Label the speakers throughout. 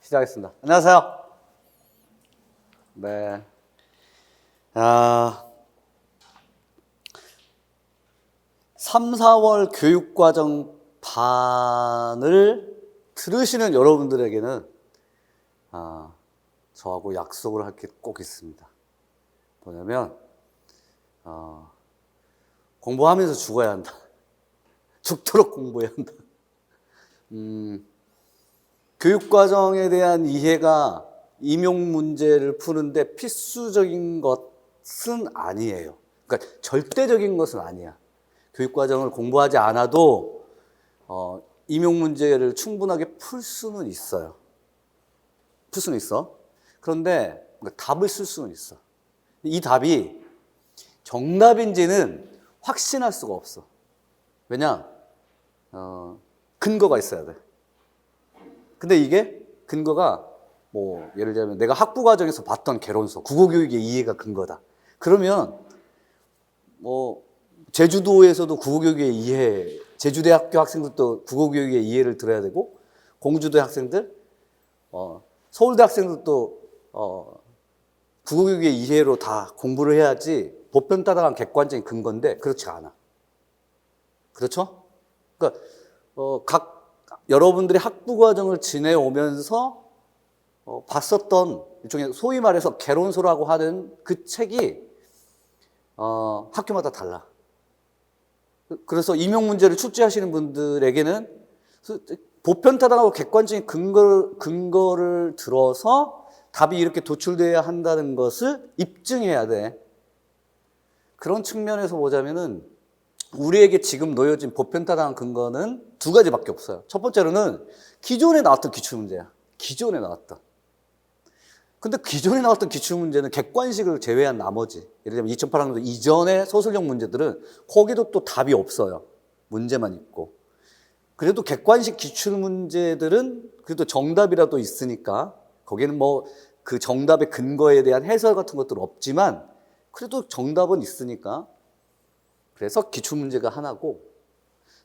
Speaker 1: 시작하겠습니다. 안녕하세요. 네. 3, 4월 교육과정 반을 들으시는 여러분들에게는 저하고 약속을 할 게 꼭 있습니다. 뭐냐면 공부하면서 죽어야 한다. 죽도록 공부해야 한다. 교육과정에 대한 이해가 임용 문제를 푸는데 필수적인 것은 아니에요. 그러니까 절대적인 것은 아니야. 교육과정을 공부하지 않아도 임용 문제를 충분하게 풀 수는 있어요. 풀 수는 있어. 그런데 답을 쓸 수는 있어. 이 답이 정답인지는 확신할 수가 없어. 왜냐? 근거가 있어야 돼. 근데 이게 근거가 예를 들면 내가 학부 과정에서 봤던 개론서, 국어교육의 이해가 근거다. 그러면 제주도에서도 국어교육의 이해, 제주대학교 학생들도 국어교육의 이해를 들어야 되고, 공주대 학생들, 서울대 학생들도 국어교육의 이해로 다 공부를 해야지 보편다당한 객관적인 근거인데 그렇지 않아. 그렇죠? 그러니까 여러분들이 학부 과정을 지내오면서 봤었던 일종의 소위 말해서 개론서라고 하는 그 책이 학교마다 달라. 그래서 임용 문제를 출제하시는 분들에게는 보편타당하고 객관적인 근거를 들어서 답이 이렇게 도출돼야 한다는 것을 입증해야 돼. 그런 측면에서 보자면은 우리에게 지금 놓여진 보편타당한 근거는 두 가지밖에 없어요. 첫 번째로는 기존에 나왔던 기출문제야. 기존에 나왔던. 근데 기존에 나왔던 기출문제는 객관식을 제외한 나머지, 예를 들면 2008학년도 이전의 서술형 문제들은 거기도 또 답이 없어요. 문제만 있고. 그래도 객관식 기출문제들은 그래도 정답이라도 있으니까 거기는 그 정답의 근거에 대한 해설 같은 것들은 없지만 그래도 정답은 있으니까 그래서 기출문제가 하나고,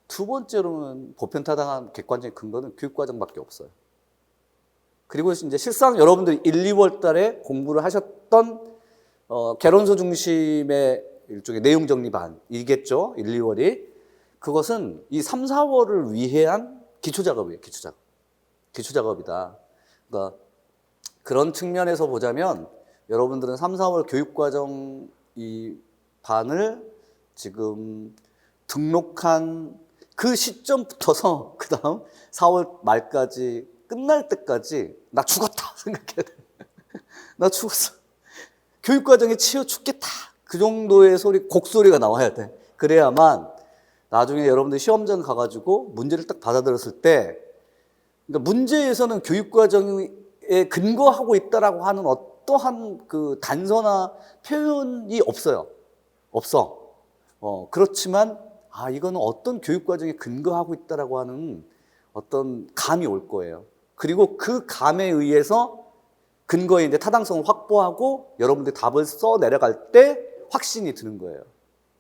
Speaker 1: 두 번째로는 보편타당한 객관적인 근거는 교육과정밖에 없어요. 그리고 이제 실상 여러분들이 1, 2월 달에 공부를 하셨던 개론서 중심의 일종의 내용 정리 반이겠죠. 1, 2월이. 그것은 이 3, 4월을 위한 기초작업이에요. 기초작업이다. 그러니까 그런 측면에서 보자면 여러분들은 3, 4월 교육과정 이 반을 지금 등록한 그 시점부터서 그 다음 4월 말까지 끝날 때까지 나 죽었다 생각해야 돼. 나 죽었어. 교육과정에 치여 죽겠다. 그 정도의 곡소리가 나와야 돼. 그래야만 나중에 여러분들 시험장 가가지고 문제를 딱 받아들였을 때, 그러니까 문제에서는 교육과정에 근거하고 있다라고 하는 어떠한 그 단서나 표현이 없어요. 없어. 그렇지만 이거는 어떤 교육과정에 근거하고 있다라고 하는 어떤 감이 올 거예요. 그리고 그 감에 의해서 근거의 이제 타당성을 확보하고 여러분들이 답을 써 내려갈 때 확신이 드는 거예요.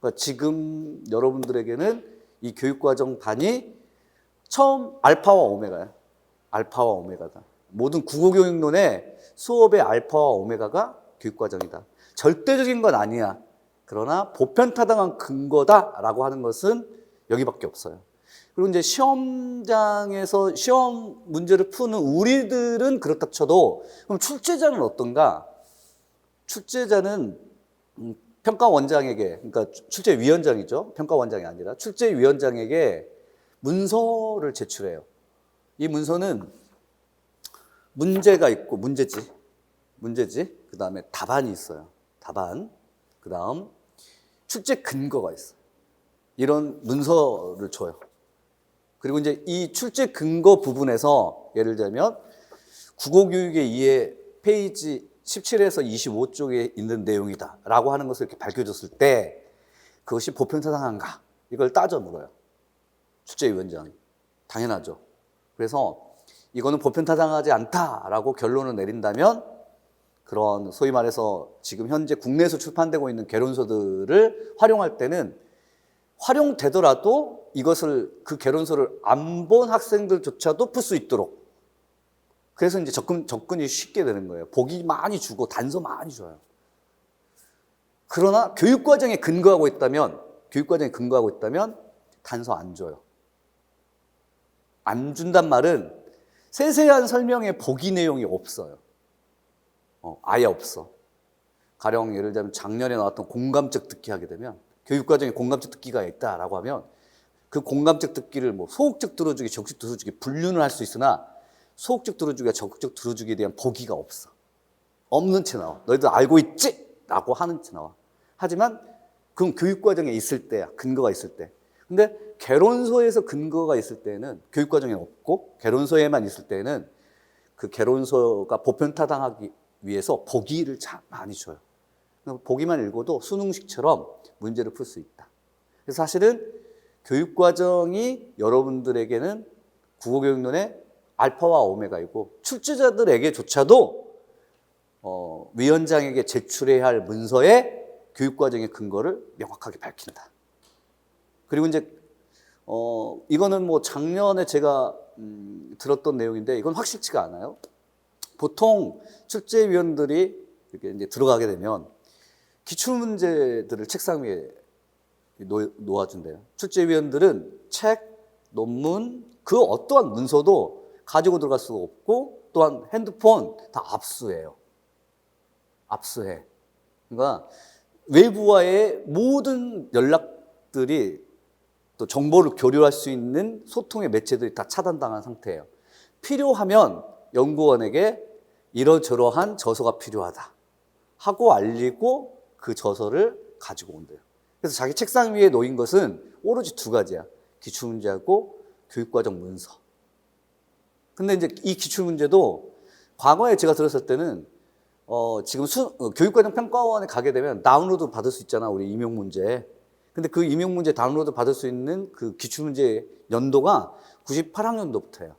Speaker 1: 그러니까 지금 여러분들에게는 이 교육과정 반이 처음 알파와 오메가야. 알파와 오메가다. 모든 국어교육론의 수업의 알파와 오메가가 교육과정이다. 절대적인 건 아니야. 그러나 보편타당한 근거다라고 하는 것은 여기밖에 없어요. 그리고 이제 시험장에서 시험 문제를 푸는 우리들은 그렇다 쳐도, 그럼 출제자는 어떤가? 출제자는 평가원장에게, 그러니까 출제위원장이죠. 평가원장이 아니라 출제위원장에게 문서를 제출해요. 이 문서는 문제가 있고, 문제지. 그 다음에 답안이 있어요. 답안. 그 다음 출제 근거가 있어요. 이런 문서를 줘요. 그리고 이제 이 출제 근거 부분에서 예를 들면 국어교육의 이해 페이지 17에서 25쪽에 있는 내용이다 라고 하는 것을 이렇게 밝혀줬을 때 그것이 보편타당한가? 이걸 따져 물어요. 출제위원장이. 당연하죠. 그래서 이거는 보편타당하지 않다라고 결론을 내린다면 그런 소위 말해서 지금 현재 국내에서 출판되고 있는 개론서들을 활용할 때는 활용되더라도 이것을 그 개론서를 안 본 학생들조차도 풀 수 있도록 그래서 이제 접근이 쉽게 되는 거예요. 보기 많이 주고 단서 많이 줘요. 그러나 교육과정에 근거하고 있다면 단서 안 줘요. 안 준단 말은 세세한 설명에 보기 내용이 없어요. 아예 없어. 가령 예를 들면 작년에 나왔던 공감적 듣기 하게 되면 교육과정에 공감적 듣기가 있다라고 하면 그 공감적 듣기를 뭐 소극적 들어주기, 적극적 들어주기 분류는 할 수 있으나 소극적 들어주기와 적극적 들어주기에 대한 보기가 없어. 없는 채 나와. 너희들 알고 있지? 라고 하는 채 나와. 하지만 그건 교육과정에 있을 때야. 근거가 있을 때. 근데 개론서에서 근거가 있을 때는 교육과정에 없고 개론서에만 있을 때는 그 개론서가 보편타당하기 위해서 보기를 참 많이 줘요. 보기만 읽어도 수능식처럼 문제를 풀 수 있다. 그래서 사실은 교육과정이 여러분들에게는 국어교육론의 알파와 오메가이고 출제자들에게조차도 위원장에게 제출해야 할 문서에 교육과정의 근거를 명확하게 밝힌다. 그리고 이제 이거는 뭐 작년에 제가 들었던 내용인데 이건 확실치가 않아요. 보통 출제위원들이 이렇게 이제 들어가게 되면 기출문제들을 책상 위에 놓아준대요. 출제위원들은 책, 논문, 그 어떠한 문서도 가지고 들어갈 수가 없고 또한 핸드폰 다 압수해요. 압수해. 그러니까 외부와의 모든 연락들이 또 정보를 교류할 수 있는 소통의 매체들이 다 차단당한 상태예요. 필요하면 연구원에게 이러저러한 저서가 필요하다 하고 알리고 그 저서를 가지고 온대요. 그래서 자기 책상 위에 놓인 것은 오로지 두 가지야. 기출문제하고 교육과정 문서. 근데 이제 이 기출문제도 과거에 제가 들었을 때는 지금 교육과정 평가원에 가게 되면 다운로드 받을 수 있잖아. 우리 임용문제. 근데 그 임용문제 다운로드 받을 수 있는 그 기출문제 연도가 98학년도부터예요.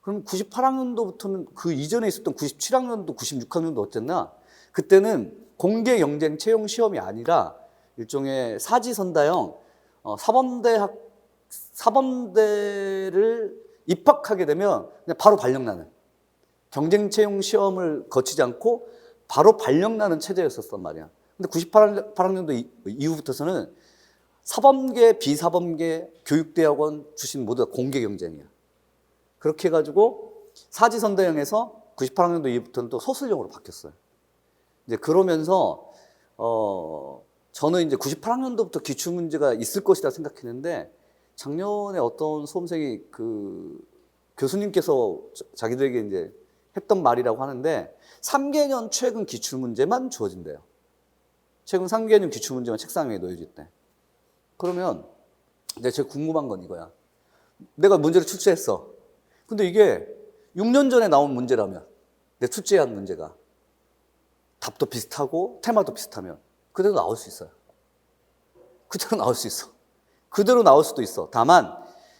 Speaker 1: 그럼 98학년도부터는 그 이전에 있었던 97학년도, 96학년도 어땠나? 그때는 공개 경쟁 채용 시험이 아니라 일종의 사지선다형 사범대를 입학하게 되면 그냥 바로 발령나는 경쟁 채용 시험을 거치지 않고 바로 발령나는 체제였었단 말이야. 근데 98학년도 이후부터서는 사범계, 비사범계, 교육대학원 출신 모두 다 공개 경쟁이야. 그렇게 해가지고 사지선다형에서 98학년도 이후부터는 또 소설형으로 바뀌었어요. 이제 그러면서 저는 이제 98학년도부터 기출문제가 있을 것이다 생각했는데 작년에 어떤 수험생이 그 교수님께서 자기들에게 이제 했던 말이라고 하는데 3개년 최근 기출문제만 주어진대요. 최근 3개년 기출문제만 책상 위에 놓여졌대. 그러면 이제 제가 궁금한 건 이거야. 내가 문제를 출제했어. 근데 이게 6년 전에 나온 문제라면 내 출제한 문제가 답도 비슷하고 테마도 비슷하면 그대로 나올 수 있어요. 그대로 나올 수 있어. 그대로 나올 수도 있어. 다만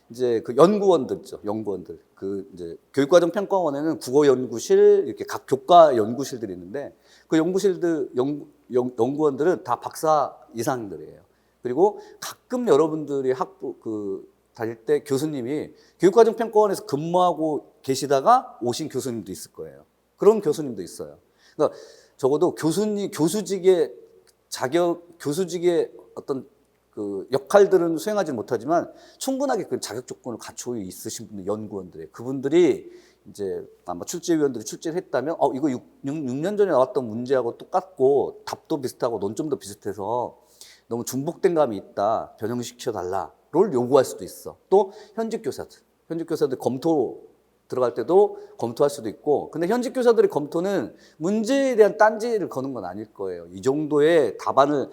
Speaker 1: 이제 그 연구원들 있죠. 연구원들. 그 이제 교육과정 평가원에는 국어연구실 이렇게 각 교과 연구실들이 있는데 그 연구원들은 다 박사 이상들이에요. 그리고 가끔 여러분들이 다닐 때 교수님이 교육과정 평가원에서 근무하고 계시다가 오신 교수님도 있을 거예요. 그런 교수님도 있어요. 그러니까 적어도 교수직의 어떤 그 역할들은 수행하지 못하지만 충분하게 그 자격 조건을 갖추고 있으신 분들, 연구원들이 그분들이 이제 아마 출제위원들이 출제를 했다면 이거 6년 전에 나왔던 문제하고 똑같고 답도 비슷하고 논점도 비슷해서 너무 중복된 감이 있다. 변형시켜 달라를 요구할 수도 있어. 또 현직 교사들 검토 들어갈 때도 검토할 수도 있고 근데 현직 교사들의 검토는 문제에 대한 딴지를 거는 건 아닐 거예요. 이 정도의 답안을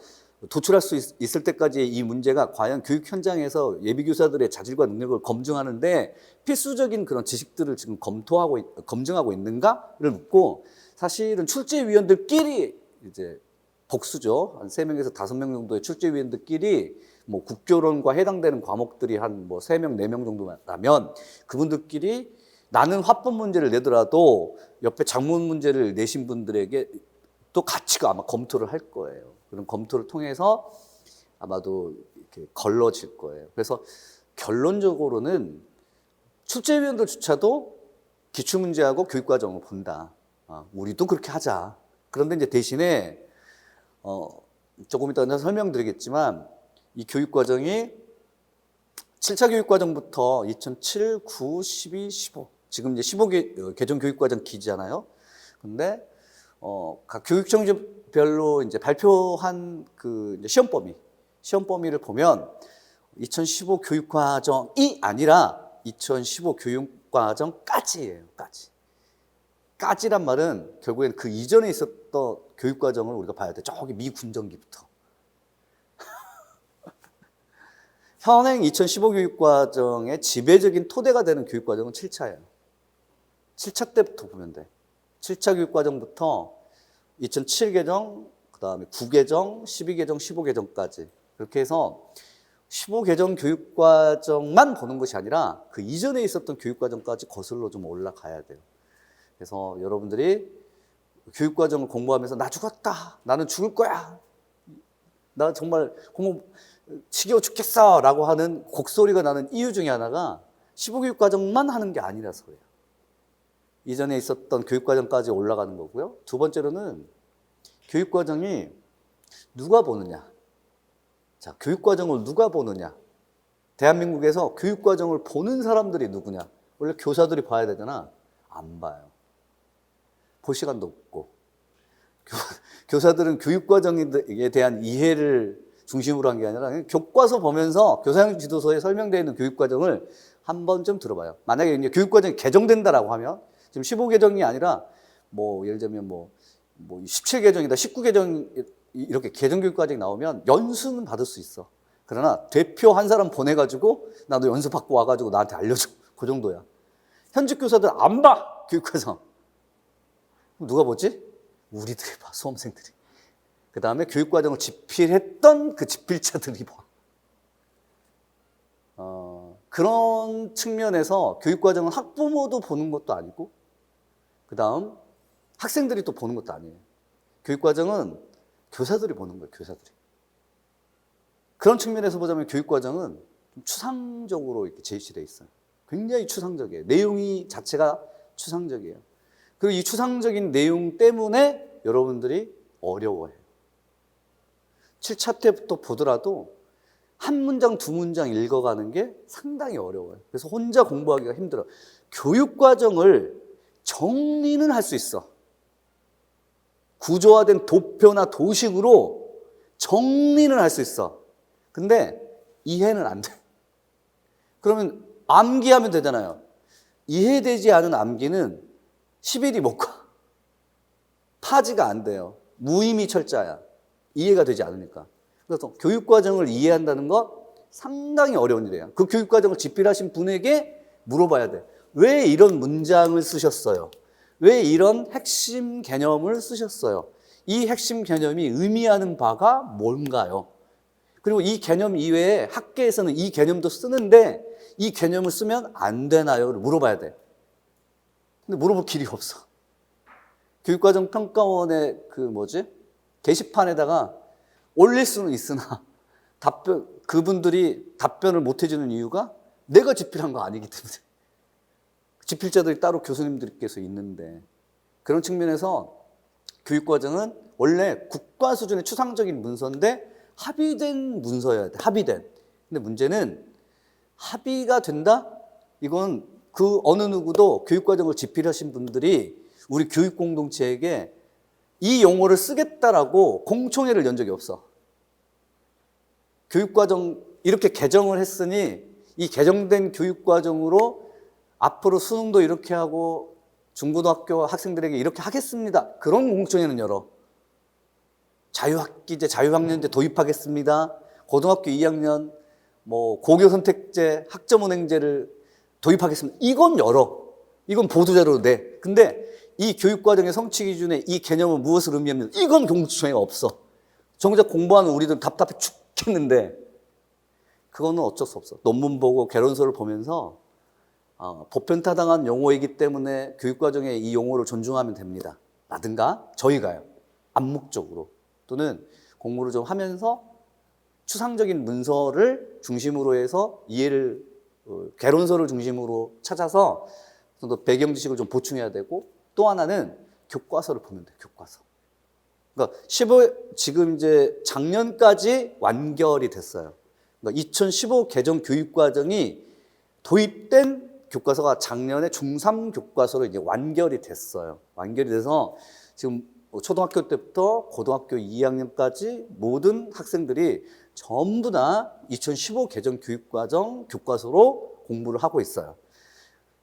Speaker 1: 도출할 수 있을 때까지 이 문제가 과연 교육 현장에서 예비교사들의 자질과 능력을 검증하는데 필수적인 그런 지식들을 지금 검증하고 있는가를 묻고 사실은 출제위원들끼리 이제 복수죠. 한 3명에서 5명 정도의 출제위원들끼리 뭐 국교론과 해당되는 과목들이 한 뭐 3명, 4명 정도라면 그분들끼리 나는 화법 문제를 내더라도 옆에 작문 문제를 내신 분들에게 또 같이 아마 검토를 할 거예요. 그런 검토를 통해서 아마도 이렇게 걸러질 거예요. 그래서 결론적으로는 출제위원들조차도 기출문제하고 교육과정을 본다. 우리도 그렇게 하자. 그런데 이제 대신에 조금 이따 설명드리겠지만 이 교육과정이 7차 교육과정부터 2007, 9, 12, 15 지금 이제 15 개정 교육과정 기잖아요. 근데 각 교육청별로 이제 발표한 그 이제 시험 범위를 보면 2015 교육과정이 아니라 2015 교육과정까지예요. 까지란 말은 결국엔 그 이전에 있었던 교육과정을 우리가 봐야 돼. 저기 미군정기부터. 현행 2015 교육과정의 지배적인 토대가 되는 교육과정은 7차예요. 7차 때부터 보면 돼. 7차 교육과정부터 2007 개정, 그 다음에 9 개정, 12 개정, 15 개정까지. 그렇게 해서 15 개정 교육과정만 보는 것이 아니라 그 이전에 있었던 교육과정까지 거슬러 좀 올라가야 돼요. 그래서 여러분들이 교육과정을 공부하면서 나 죽었다, 나는 죽을 거야, 나 정말 공부 지겨워 죽겠어 라고 하는 곡소리가 나는 이유 중에 하나가 15교육과정만 하는 게 아니라서예요. 이전에 있었던 교육과정까지 올라가는 거고요. 두 번째로는 교육과정이 누가 보느냐. 자, 교육과정을 누가 보느냐. 대한민국에서 교육과정을 보는 사람들이 누구냐. 원래 교사들이 봐야 되잖아. 안 봐요. 볼 시간도 없고. 교사들은 교육과정에 대한 이해를 중심으로 한 게 아니라 교과서 보면서 교사형 지도서에 설명되어 있는 교육과정을 한 번쯤 들어봐요. 만약에 이제 교육과정이 개정된다라고 하면 지금 15개정이 아니라 뭐 예를 들면 뭐 17개정이다, 19개정 이렇게 개정교육과정이 나오면 연수는 받을 수 있어. 그러나 대표 한 사람 보내가지고 나도 연수 받고 와가지고 나한테 알려줘. 그 정도야. 현직 교사들 안 봐, 교육과정. 누가 보지? 우리들이 봐, 수험생들이. 그 다음에 교육과정을 집필했던 그 집필자들이 봐. 그런 측면에서 교육과정은 학부모도 보는 것도 아니고, 그 다음 학생들이 또 보는 것도 아니에요. 교육과정은 교사들이 보는 거예요, 교사들이. 그런 측면에서 보자면 교육과정은 좀 추상적으로 이렇게 제시되어 있어요. 굉장히 추상적이에요. 내용이 자체가 추상적이에요. 그리고 이 추상적인 내용 때문에 여러분들이 어려워해요. 7차 때부터 보더라도 한 문장, 두 문장 읽어가는 게 상당히 어려워요. 그래서 혼자 공부하기가 힘들어요. 교육과정을 정리는 할 수 있어. 구조화된 도표나 도식으로 정리는 할 수 있어. 근데 이해는 안 돼. 그러면 암기하면 되잖아요. 이해되지 않은 암기는 10일이 못 가. 파지가 안 돼요. 무의미 철자야. 이해가 되지 않으니까. 그래서 교육과정을 이해한다는 것 상당히 어려운 일이에요. 그 교육과정을 집필하신 분에게 물어봐야 돼. 왜 이런 문장을 쓰셨어요? 왜 이런 핵심 개념을 쓰셨어요? 이 핵심 개념이 의미하는 바가 뭔가요? 그리고 이 개념 이외에 학계에서는 이 개념도 쓰는데 이 개념을 쓰면 안 되나요? 물어봐야 돼. 근데 물어볼 길이 없어. 교육과정 평가원의 게시판에다가 올릴 수는 있으나 그분들이 답변을 못 해주는 이유가 내가 집필한 거 아니기 때문에. 집필자들이 따로 교수님들께서 있는데, 그런 측면에서 교육과정은 원래 국가 수준의 추상적인 문서인데 합의된 문서여야 돼. 합의된. 근데 문제는 합의가 된다? 이건 그 어느 누구도 교육과정을 집필하신 분들이 우리 교육공동체에게 이 용어를 쓰겠다라고 공청회를 연 적이 없어. 교육과정 이렇게 개정을 했으니 이 개정된 교육과정으로 앞으로 수능도 이렇게 하고 중고등학교 학생들에게 이렇게 하겠습니다. 그런 공청회는 열어. 자유학기제, 자유학년제 도입하겠습니다. 고등학교 2학년 고교선택제, 학점은행제를 도입하겠습니다. 이건 열어. 이건 보도자료로 내. 근데 이 교육과정의 성취 기준에 이 개념은 무엇을 의미하면 이건 공청회가 없어. 정작 공부하는 우리들 답답해 죽겠는데 그거는 어쩔 수 없어. 논문 보고 개론서를 보면서 보편타당한 용어이기 때문에 교육과정에 이 용어를 존중하면 됩니다. 라든가 저희가요. 암묵적으로 또는 공부를 좀 하면서 추상적인 문서를 중심으로 해서 이해를 개론서를 중심으로 찾아서 또 배경 지식을 좀 보충해야 되고, 또 하나는 교과서를 보면 돼요. 교과서. 그러니까 지금 이제 작년까지 완결이 됐어요. 그러니까 2015 개정 교육과정이 도입된 교과서가 작년에 중3 교과서로 이제 완결이 됐어요. 완결이 돼서 지금 초등학교 때부터 고등학교 2학년까지 모든 학생들이 전부 다 2015 개정 교육과정 교과서로 공부를 하고 있어요.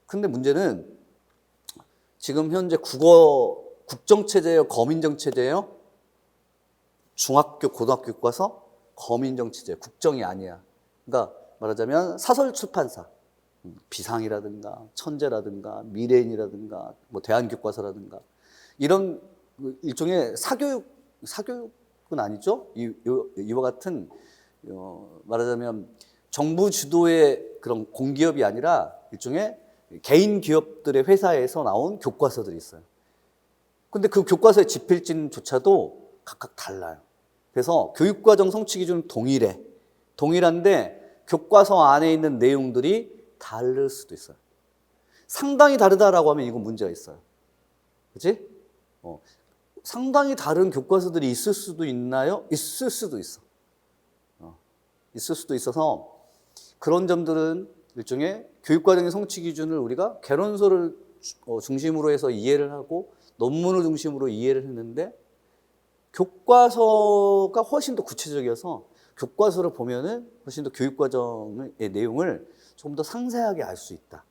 Speaker 1: 근데 문제는 지금 현재 국정체제예요? 거민정체제예요? 중학교, 고등학교 교과서? 거민정체제, 국정이 아니야. 그러니까 말하자면 사설 출판사, 비상이라든가 천재라든가 미래인이라든가 뭐 대한교과서라든가 이런 일종의 사교육은 아니죠. 이와 같은 말하자면 정부 주도의 그런 공기업이 아니라 일종의 개인 기업들의 회사에서 나온 교과서들이 있어요. 근데 그 교과서의 집필진조차도 각각 달라요. 그래서 교육과정 성취 기준은 동일한데 교과서 안에 있는 내용들이 다를 수도 있어요. 상당히 다르다라고 하면 이건 문제가 있어요. 그렇지? 상당히 다른 교과서들이 있을 수도 있나요? 있을 수도 있어. 있을 수도 있어서 그런 점들은 일종의 교육과정의 성취 기준을 우리가 개론서를 중심으로 해서 이해를 하고 논문을 중심으로 이해를 했는데 교과서가 훨씬 더 구체적이어서 교과서를 보면은 훨씬 더 교육과정의 내용을 조금 더 상세하게 알 수 있다.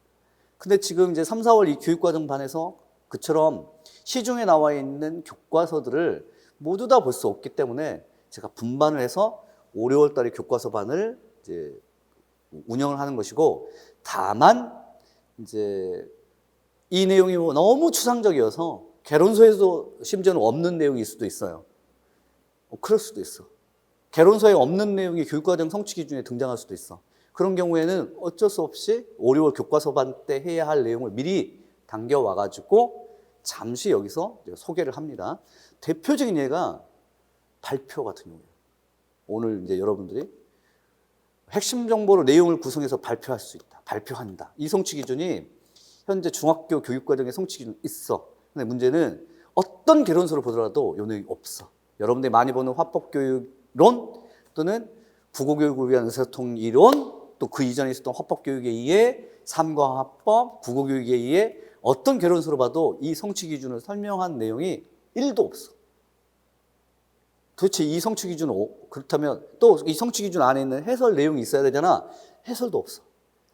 Speaker 1: 근데 지금 이제 3, 4월 이 교육과정 반에서 그처럼 시중에 나와 있는 교과서들을 모두 다 볼 수 없기 때문에 제가 분반을 해서 5, 6월 달에 교과서 반을 이제 운영을 하는 것이고, 다만 이제 이 내용이 너무 추상적이어서 개론서에도 심지어는 없는 내용일 수도 있어요. 그럴 수도 있어. 개론서에 없는 내용이 교육과정 성취 기준에 등장할 수도 있어. 그런 경우에는 어쩔 수 없이 5, 6월 교과서 반 때 해야 할 내용을 미리 당겨와가지고 잠시 여기서 소개를 합니다. 대표적인 예가 발표 같은 경우예요. 오늘 이제 여러분들이 핵심 정보로 내용을 구성해서 발표할 수 있다. 발표한다. 이 성취 기준이 현재 중학교 교육과정의 성취 기준이 있어. 근데 문제는 어떤 개론서를 보더라도 이 내용이 없어. 여러분들이 많이 보는 화법교육론 또는 국어교육을 위한 의사소통 이론, 또 그 이전에 있었던 화법교육에 의해 삼과화법, 국어교육에 의해 어떤 개론서로 봐도 이 성취 기준을 설명한 내용이 1도 없어. 도대체 이 성취 기준은 그렇다면 또 이 성취 기준 안에 있는 해설 내용이 있어야 되잖아. 해설도 없어.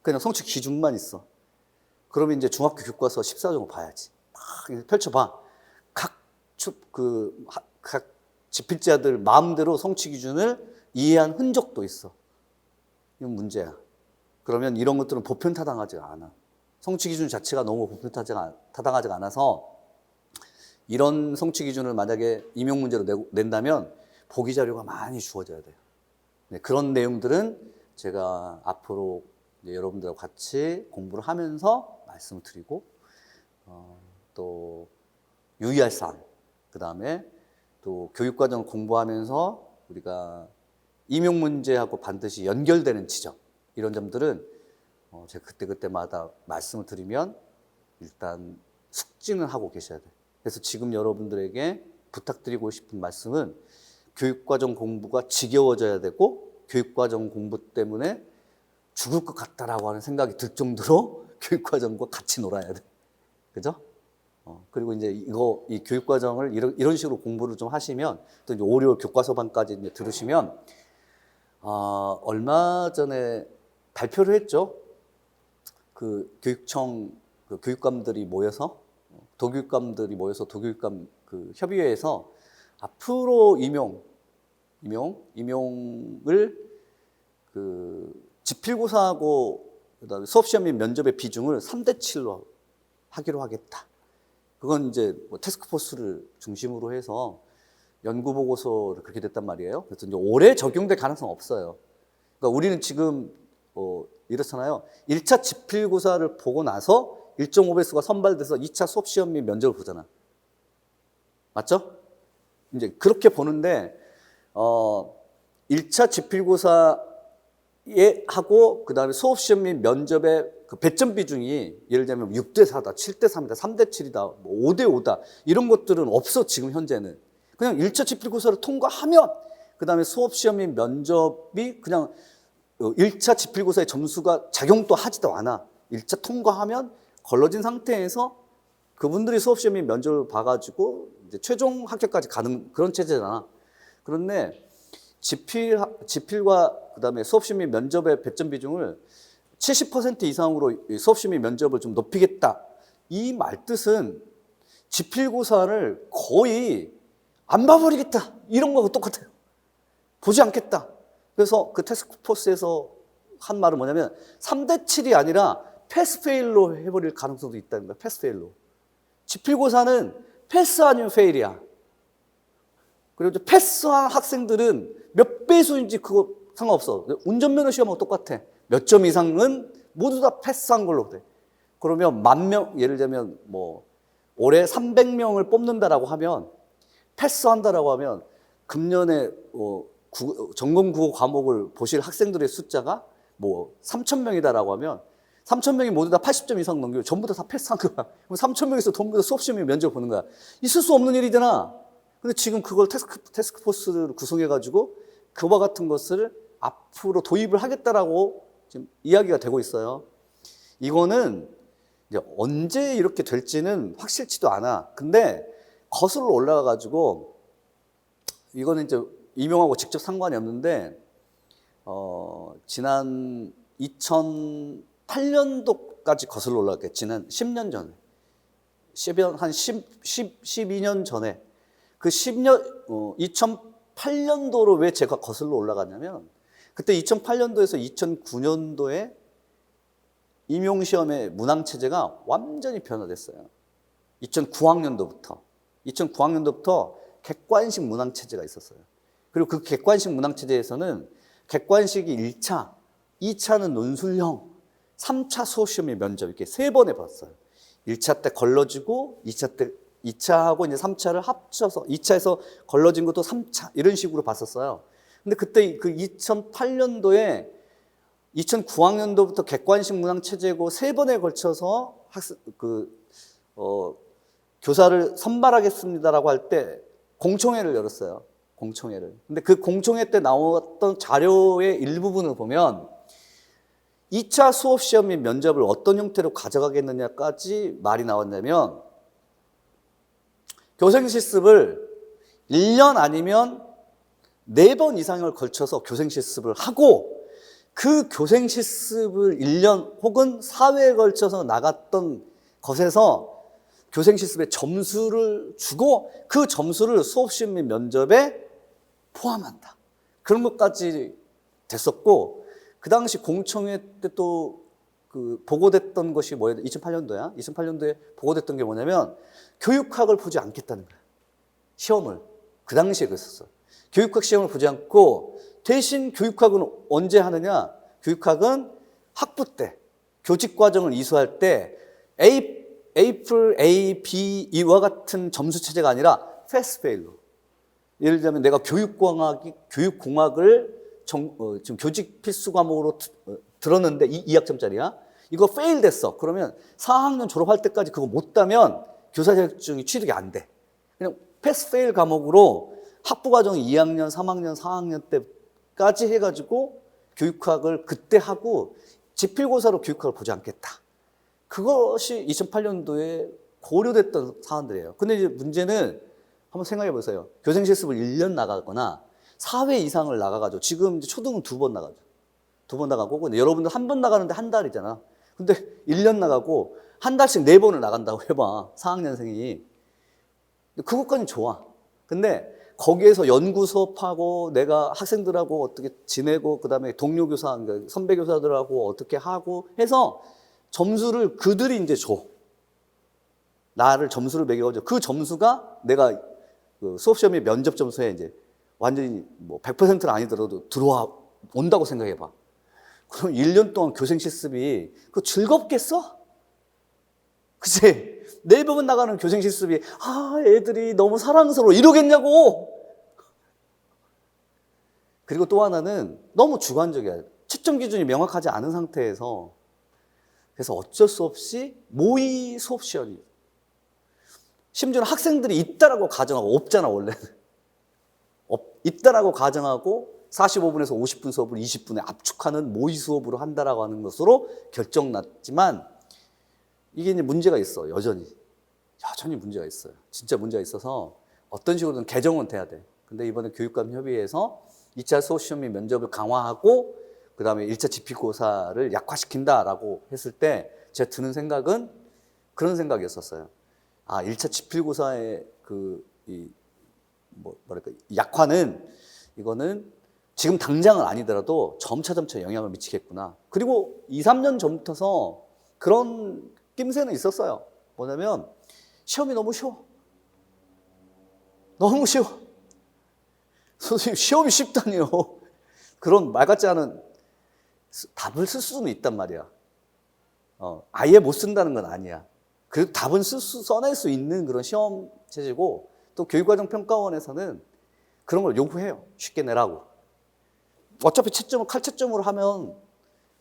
Speaker 1: 그냥 성취 기준만 있어. 그러면 이제 중학교 교과서 14종을 봐야지. 막 펼쳐봐. 각 집필자들 마음대로 성취 기준을 이해한 흔적도 있어. 이건 문제야. 그러면 이런 것들은 보편 타당하지가 않아. 성취 기준 자체가 너무 보편 타당하지가 않아서 이런 성취 기준을 만약에 임용 문제로 낸다면 보기 자료가 많이 주어져야 돼요. 네, 그런 내용들은 제가 앞으로 여러분들과 같이 공부를 하면서 말씀을 드리고, 또 유의할 사항, 그 다음에 또 교육과정을 공부하면서 우리가 임용 문제하고 반드시 연결되는 지점, 이런 점들은 제가 그때마다 말씀을 드리면 일단 숙지는 하고 계셔야 돼요. 그래서 지금 여러분들에게 부탁드리고 싶은 말씀은 교육과정 공부가 지겨워져야 되고 교육과정 공부 때문에 죽을 것 같다라고 하는 생각이 들 정도로 교육과정과 같이 놀아야 돼. 그죠? 그리고 이제 이 교육과정을 이런 식으로 공부를 좀 하시면 또 이제 5, 6월 교과서반까지 이제 들으시면, 얼마 전에 발표를 했죠. 그 교육청 교육감들이 모여서 도교육감 그 협의회에서 앞으로 임용을 그 집필고사하고 그다음에 수업시험 및 면접의 비중을 3대7로 하기로 하겠다. 그건 이제 뭐 태스크포스를 중심으로 해서 연구보고서를 그렇게 됐단 말이에요. 그래서 이제 올해 적용될 가능성은 없어요. 그러니까 우리는 지금 이렇잖아요. 1차 집필고사를 보고 나서 1.5배수가 선발돼서 2차 수업시험 및 면접을 보잖아. 맞죠? 이제 그렇게 보는데 1차 집필고사 하고 그다음에 수업시험 및 면접의 그 배점 비중이 예를 들면 6대 4다, 7대 3이다, 3대 7이다, 뭐 5대 5다 이런 것들은 없어. 지금 현재는 그냥 1차 지필고사를 통과하면 그다음에 수업시험 및 면접이 그냥 1차 지필고사의 점수가 작용도 하지도 않아. 1차 통과하면 걸러진 상태에서 그분들이 수업시험 및 면접을 봐가지고 이제 최종 합격까지 가는 그런 체제잖아. 그런데 지필과 그다음에 수업시험 및 면접의 배점 비중을 70% 이상으로 수업시험 및 면접을 좀 높이겠다. 이 말뜻은 지필고사를 거의 안 봐버리겠다. 이런 거하고 똑같아요. 보지 않겠다. 그래서 그 태스크포스에서 한 말은 뭐냐면 3대 7이 아니라 패스페일로 해버릴 가능성도 있다는 거야. 패스페일로. 지필고사는 패스 아니면 페일이야. 그리고 패스한 학생들은 몇 배수인지 그거 상관없어. 운전면허 시험하고 똑같아. 몇 점 이상은 모두 다 패스한 걸로 돼. 그러면 10,000명, 예를 들면 뭐 올해 300명을 뽑는다라고 하면 패스한다라고 하면 금년에 전공 국어 과목을 보실 학생들의 숫자가 뭐 3,000명이다라고 하면 3,000명이 모두 다 80점 이상 넘기고 전부 다 패스한 거야. 그럼 3,000명에서 전부 다 수업시험에 면접 보는 거야. 있을 수 없는 일이잖아. 근데 지금 그걸 태스크포스를 구성해가지고 그와 같은 것을 앞으로 도입을 하겠다라고 지금 이야기가 되고 있어요. 이거는 이제 언제 이렇게 될지는 확실치도 않아. 근데 거슬러 올라가가지고 이거는 이제 임용하고 직접 상관이 없는데 지난 2008년도까지 거슬러 올라갔겠지. 지난 10년 전에. 한 12년 전에 그 2008년도로 왜 제가 거슬러 올라갔냐면 그때 2008년도에서 2009년도에 임용시험의 문항체제가 완전히 변화됐어요. 2009학년도부터 객관식 문항체제가 있었어요. 그리고 그 객관식 문항체제에서는 객관식이 1차, 2차는 논술형, 3차 수업시험의 면접 이렇게 3번 해봤어요. 1차 때 걸러지고 2차하고 이제 3차를 합쳐서 2차에서 걸러진 것도 3차 이런 식으로 봤었어요. 근데 그때 그 2008년도에 2009학년도부터 객관식 문항 체제고 3번에 걸쳐서 교사를 선발하겠습니다라고 할 때 공청회를 열었어요. 공청회를. 근데 그 공청회 때 나왔던 자료의 일부분을 보면 2차 수업 시험 및 면접을 어떤 형태로 가져가겠느냐까지 말이 나왔냐면 교생 실습을 1년 아니면 4번 이상을 걸쳐서 교생 실습을 하고 그 교생 실습을 1년 혹은 4회에 걸쳐서 나갔던 것에서 교생 실습에 점수를 주고 그 점수를 수업 시험 및 면접에 포함한다. 그런 것까지 됐었고 그 당시 공청회 때 또 그 보고됐던 것이 뭐예요? 2008년도야. 2008년도에 보고됐던 게 뭐냐면 교육학을 보지 않겠다는 거야. 시험을. 그 당시에 그랬었어. 교육학 시험을 보지 않고 대신 교육학은 언제 하느냐? 교육학은 학부 때 교직 과정을 이수할 때 A+, A, B 이와 같은 점수 체제가 아니라 패스페일로. 예를 들면 내가 교육공학을 지금 교직 필수 과목으로 들었는데 2학점짜리야. 이거 페일 됐어. 그러면 4학년 졸업할 때까지 그거 못 따면 교사 자격증이 취득이 안 돼. 그냥 패스 페일 과목으로 학부 과정 2학년, 3학년, 4학년 때까지 해가지고 교육학을 그때 하고 지필고사로 교육학을 보지 않겠다. 그것이 2008년도에 고려됐던 사안들이에요. 근데 이제 문제는 한번 생각해 보세요. 교생 실습을 1년 나가거나 4회 이상을 나가가지고 지금 이제 초등은 2번 나가죠. 2번 나가고 근데 여러분들 한 번 나가는데 한 달이잖아. 근데 1년 나가고 한 달씩 4번을 나간다고 해봐. 4학년생이. 그것까지는 좋아. 근데 거기에서 연구 수업하고 내가 학생들하고 어떻게 지내고 그다음에 동료 교사, 선배 교사들하고 어떻게 하고 해서 점수를 그들이 이제 줘. 나를 점수를 매겨가지고 그 점수가 내가 그 수업시험의 면접 점수에 이제 완전히 뭐 100%는 아니더라도 온다고 생각해봐. 그럼 1년 동안 교생 실습이 그 즐겁겠어? 그치? 4번 나가는 교생 실습이 애들이 너무 사랑스러워 이러겠냐고. 그리고 또 하나는 너무 주관적이야. 채점 기준이 명확하지 않은 상태에서 그래서 어쩔 수 없이 모의 수업 시간이 심지어는 학생들이 있다라고 가정하고 없잖아 원래는 있다라고 가정하고 45분에서 50분 수업을 20분에 압축하는 모의 수업으로 한다라고 하는 것으로 결정났지만 이게 이제 문제가 있어 여전히 문제가 있어요. 진짜 문제가 있어서 어떤 식으로든 개정은 돼야 돼. 근데 이번에 교육감 협의회에서 2차 수업 시험 및 면접을 강화하고 그 다음에 1차 지필고사를 약화시킨다라고 했을 때 제가 드는 생각은 그런 생각이었었어요. 1차 지필고사의 약화는 이거는 지금 당장은 아니더라도 점차점차 영향을 미치겠구나. 그리고 2, 3년 전부터서 그런 낌새는 있었어요. 뭐냐면 시험이 너무 쉬워. 너무 쉬워. 선생님 시험이 쉽다니요. 그런 말 같지 않은 답을 쓸 수는 있단 말이야. 아예 못 쓴다는 건 아니야. 그래도 답은 써낼 수 있는 그런 시험 체제고 또 교육과정평가원에서는 그런 걸 요구해요. 쉽게 내라고. 어차피 채점을 칼채점으로 하면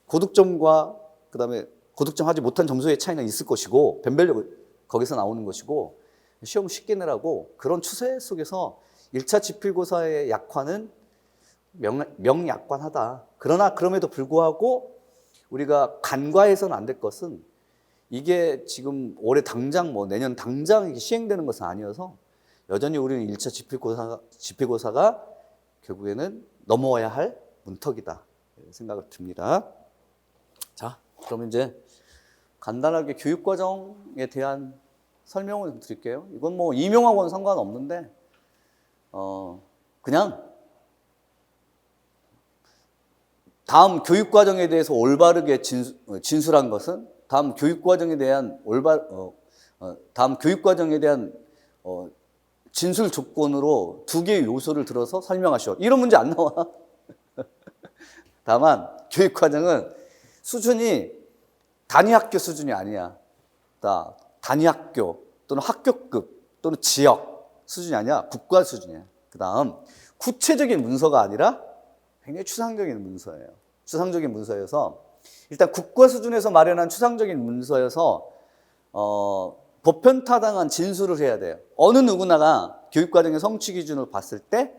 Speaker 1: 고득점과 그다음에 고득점 하지 못한 점수의 차이는 있을 것이고 변별력을 거기서 나오는 것이고 시험을 쉽게 내라고 그런 추세 속에서 1차 지필고사의 약화는 명약관하다. 그러나 그럼에도 불구하고 우리가 간과해서는 안 될 것은 이게 지금 올해 당장 내년 당장 이게 시행되는 것은 아니어서 여전히 우리는 1차 지필고사가 결국에는 넘어와야 할 문턱이다 생각을 듭니다. 자, 그럼 이제 간단하게 교육과정에 대한 설명을 드릴게요. 이건 임용하고는 상관없는데 그냥 다음 교육과정에 대해서 올바르게 진술한 것은 다음 교육과정에 대한 진술 조건으로 2개의 요소를 들어서 설명하시오. 이런 문제 안 나와. 다만 교육과정은 수준이 단위학교 수준이 아니야. 단위학교 또는 학교급 또는 지역 수준이 아니야. 국가 수준이야. 그 다음 구체적인 문서가 아니라 굉장히 추상적인 문서예요. 추상적인 문서여서 일단 국가 수준에서 마련한 추상적인 문서여서 보편타당한 진술을 해야 돼요. 어느 누구나가 교육과정의 성취 기준을 봤을 때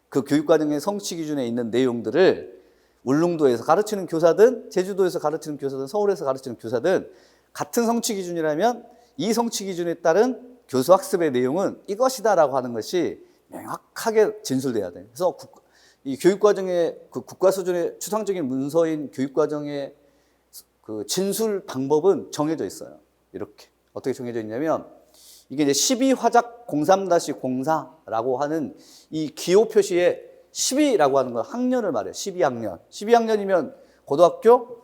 Speaker 1: 그 교육과정의 성취 기준에 있는 내용들을 울릉도에서 가르치는 교사든 제주도에서 가르치는 교사든 서울에서 가르치는 교사든 같은 성취 기준이라면 이 성취 기준에 따른 교수학습의 내용은 이것이다라고 하는 것이 명확하게 진술돼야 돼요. 그래서 이 교육과정의 국가 수준의 추상적인 문서인 교육과정의 그 진술 방법은 정해져 있어요. 이렇게. 어떻게 정해져 있냐면 이게 이제 12화작 03-04라고 하는 이 기호 표시에 12라고 하는 건 학년을 말해요. 12학년. 12학년이면 고등학교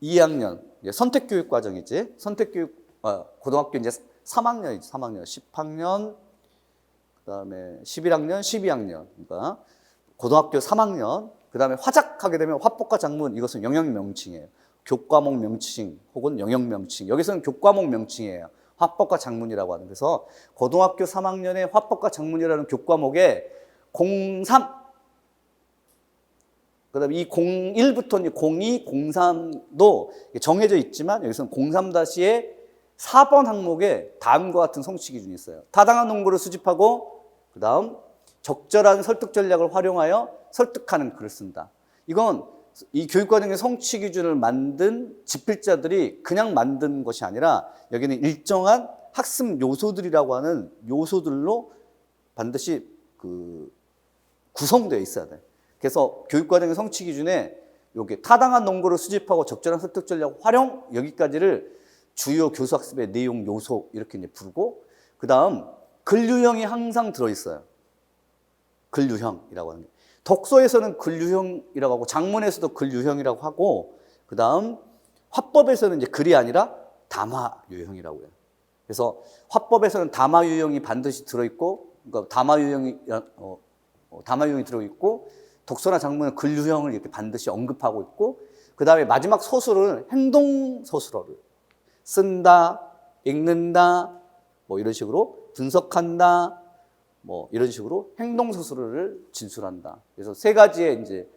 Speaker 1: 2학년. 선택교육과정이지. 고등학교 이제 3학년이지. 3학년. 10학년, 그 다음에 11학년, 12학년. 그러니까 고등학교 3학년. 그 다음에 화작하게 되면 화법과 작문. 이것은 영역명칭이에요. 교과목 명칭 혹은 영역명칭. 여기서는 교과목 명칭이에요. 화법과 작문이라고 하는. 그래서 고등학교 3학년의 화법과 작문이라는 교과목에 03, 그 다음에 이 01부터 02, 03도 정해져 있지만 여기서는 03-4번 항목에 다음과 같은 성취 기준이 있어요. 타당한 논거를 수집하고 그 다음 적절한 설득 전략을 활용하여 설득하는 글을 쓴다. 이건 이 교육과정의 성취 기준을 만든 집필자들이 그냥 만든 것이 아니라 여기는 일정한 학습 요소들이라고 하는 요소들로 반드시 구성되어 있어야 돼. 그래서 교육과정의 성취 기준에 여기 타당한 논거를 수집하고 적절한 설득 전략 활용 여기까지를 주요 교수학습의 내용 요소 이렇게 이제 부르고 그 다음 글 유형이 항상 들어있어요. 글 유형이라고 하는 게. 독서에서는 글 유형이라고 하고 장문에서도 글 유형이라고 하고 그 다음 화법에서는 이제 글이 아니라 담화 유형이라고 해요. 그래서 화법에서는 담화 유형이 반드시 들어있고 그러니까 담화 유형이 들어있고 독서나 장문은 글 유형을 이렇게 반드시 언급하고 있고 그 다음에 마지막 서술은 행동 서술어를 쓴다, 읽는다, 이런 식으로 분석한다, 이런 식으로 행동 서술어를 진술한다. 그래서 세 가지의 이제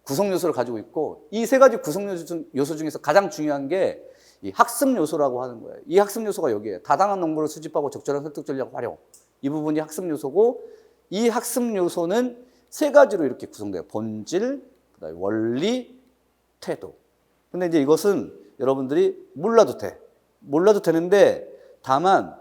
Speaker 1: 구성 요소를 가지고 있고, 이 세 가지 구성 요소 중에서 가장 중요한 게 이 학습 요소라고 하는 거예요. 이 학습 요소가 여기에요. 타당한 농부를 수집하고 적절한 설득 전략 활용. 이 부분이 학습 요소고, 이 학습 요소는 세 가지로 이렇게 구성돼요. 본질, 그다음에 원리, 태도. 근데 이제 이것은 여러분들이 몰라도 돼. 몰라도 되는데, 다만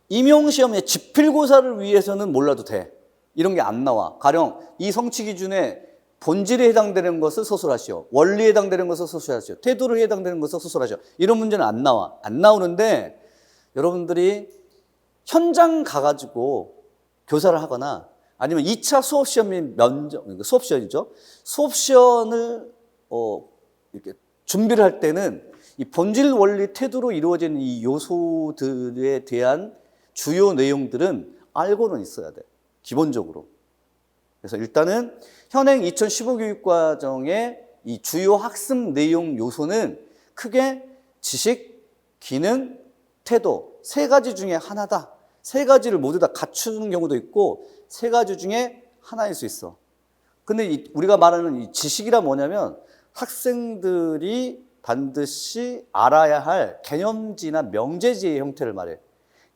Speaker 1: 임용시험의 지필고사를 위해서는 몰라도 돼. 이런 게 안 나와. 가령 이 성취 기준에 본질에 해당되는 것을 서술하시오. 원리에 해당되는 것을 서술하시오. 태도를 해당되는 것을 서술하시오. 이런 문제는 안 나와. 안 나오는데 여러분들이 현장 가가지고 교사를 하거나 아니면 2차 수업시험 및 면접, 수업시험이죠. 수업시험을 이렇게 준비를 할 때는 이 본질, 원리, 태도로 이루어지는 이 요소들에 대한 주요 내용들은 알고는 있어야 돼. 기본적으로. 그래서 일단은 현행 2015 교육과정의 이 주요 학습 내용 요소는 크게 지식, 기능, 태도 세 가지 중에 하나다. 세 가지를 모두 다 갖추는 경우도 있고 세 가지 중에 하나일 수 있어. 근데 우리가 말하는 이 지식이란 뭐냐면 학생들이 반드시 알아야 할 개념지나 명제지의 형태를 말해.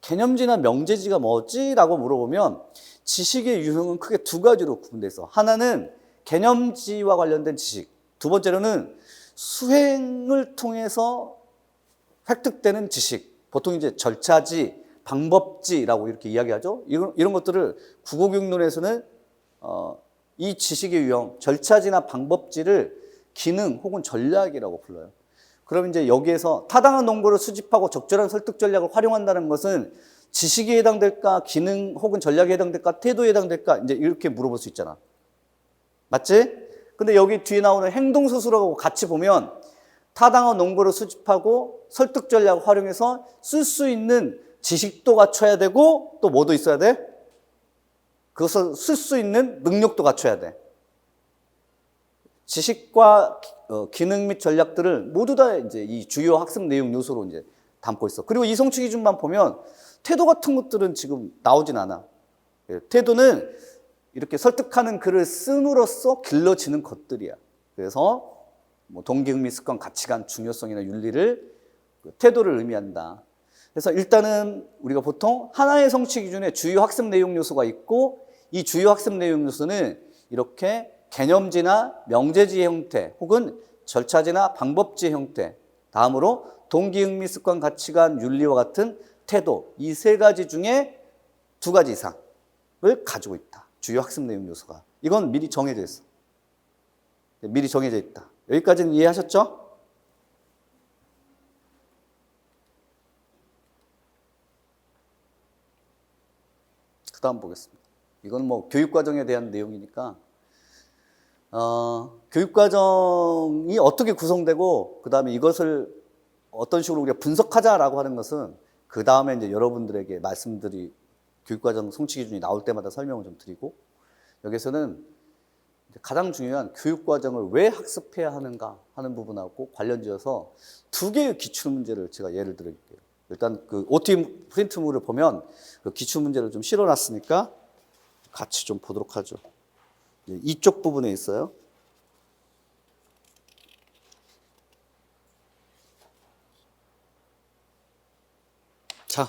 Speaker 1: 개념지나 명제지가 뭐지? 라고 물어보면 지식의 유형은 크게 두 가지로 구분돼 있어. 하나는 개념지와 관련된 지식. 두 번째로는 수행을 통해서 획득되는 지식. 보통 이제 절차지, 방법지라고 이렇게 이야기하죠. 이런 것들을 국어교육론에서는 이 지식의 유형, 절차지나 방법지를 기능 혹은 전략이라고 불러요. 그럼 이제 여기에서 타당한 농구를 수집하고 적절한 설득 전략을 활용한다는 것은 지식에 해당될까, 기능 혹은 전략에 해당될까, 태도에 해당될까, 이제 이렇게 물어볼 수 있잖아. 맞지? 근데 여기 뒤에 나오는 행동서술하고 같이 보면 타당한 농구를 수집하고 설득 전략을 활용해서 쓸 수 있는 지식도 갖춰야 되고 또 뭐도 있어야 돼? 그것을 쓸 수 있는 능력도 갖춰야 돼. 지식과 기능 및 전략들을 모두 다 이제 이 주요 학습 내용 요소로 이제 담고 있어. 그리고 이성취 기준만 보면 태도 같은 것들은 지금 나오진 않아. 태도는 이렇게 설득하는 글을 씀으로써 길러지는 것들이야. 그래서 뭐 동기, 흥미, 습관, 가치관, 중요성이나 윤리를 태도를 의미한다. 그래서 일단은 우리가 보통 하나의 성취 기준에 주요 학습 내용 요소가 있고 이 주요 학습 내용 요소는 이렇게 개념지나 명제지 형태 혹은 절차지나 방법지 형태, 다음으로 동기, 흥미, 습관, 가치관, 윤리와 같은 태도, 이 세 가지 중에 두 가지 이상을 가지고 있다. 주요 학습 내용 요소가. 이건 미리 정해져 있어. 미리 정해져 있다. 여기까지는 이해하셨죠? 그 다음 보겠습니다. 이건 뭐 교육과정에 대한 내용이니까 교육과정이 어떻게 구성되고 그 다음에 이것을 어떤 식으로 우리가 분석하자라고 하는 것은 그 다음에 이제 여러분들에게 말씀들이 교육과정 성취 기준이 나올 때마다 설명을 좀 드리고 여기서는 가장 중요한 교육과정을 왜 학습해야 하는가 하는 부분하고 관련지어서 두 개의 기출문제를 제가 예를 들어볼게요. 일단 그 OT 프린트물을 보면 그 기출문제를 좀 실어놨으니까 같이 좀 보도록 하죠. 이쪽 부분에 있어요. 자,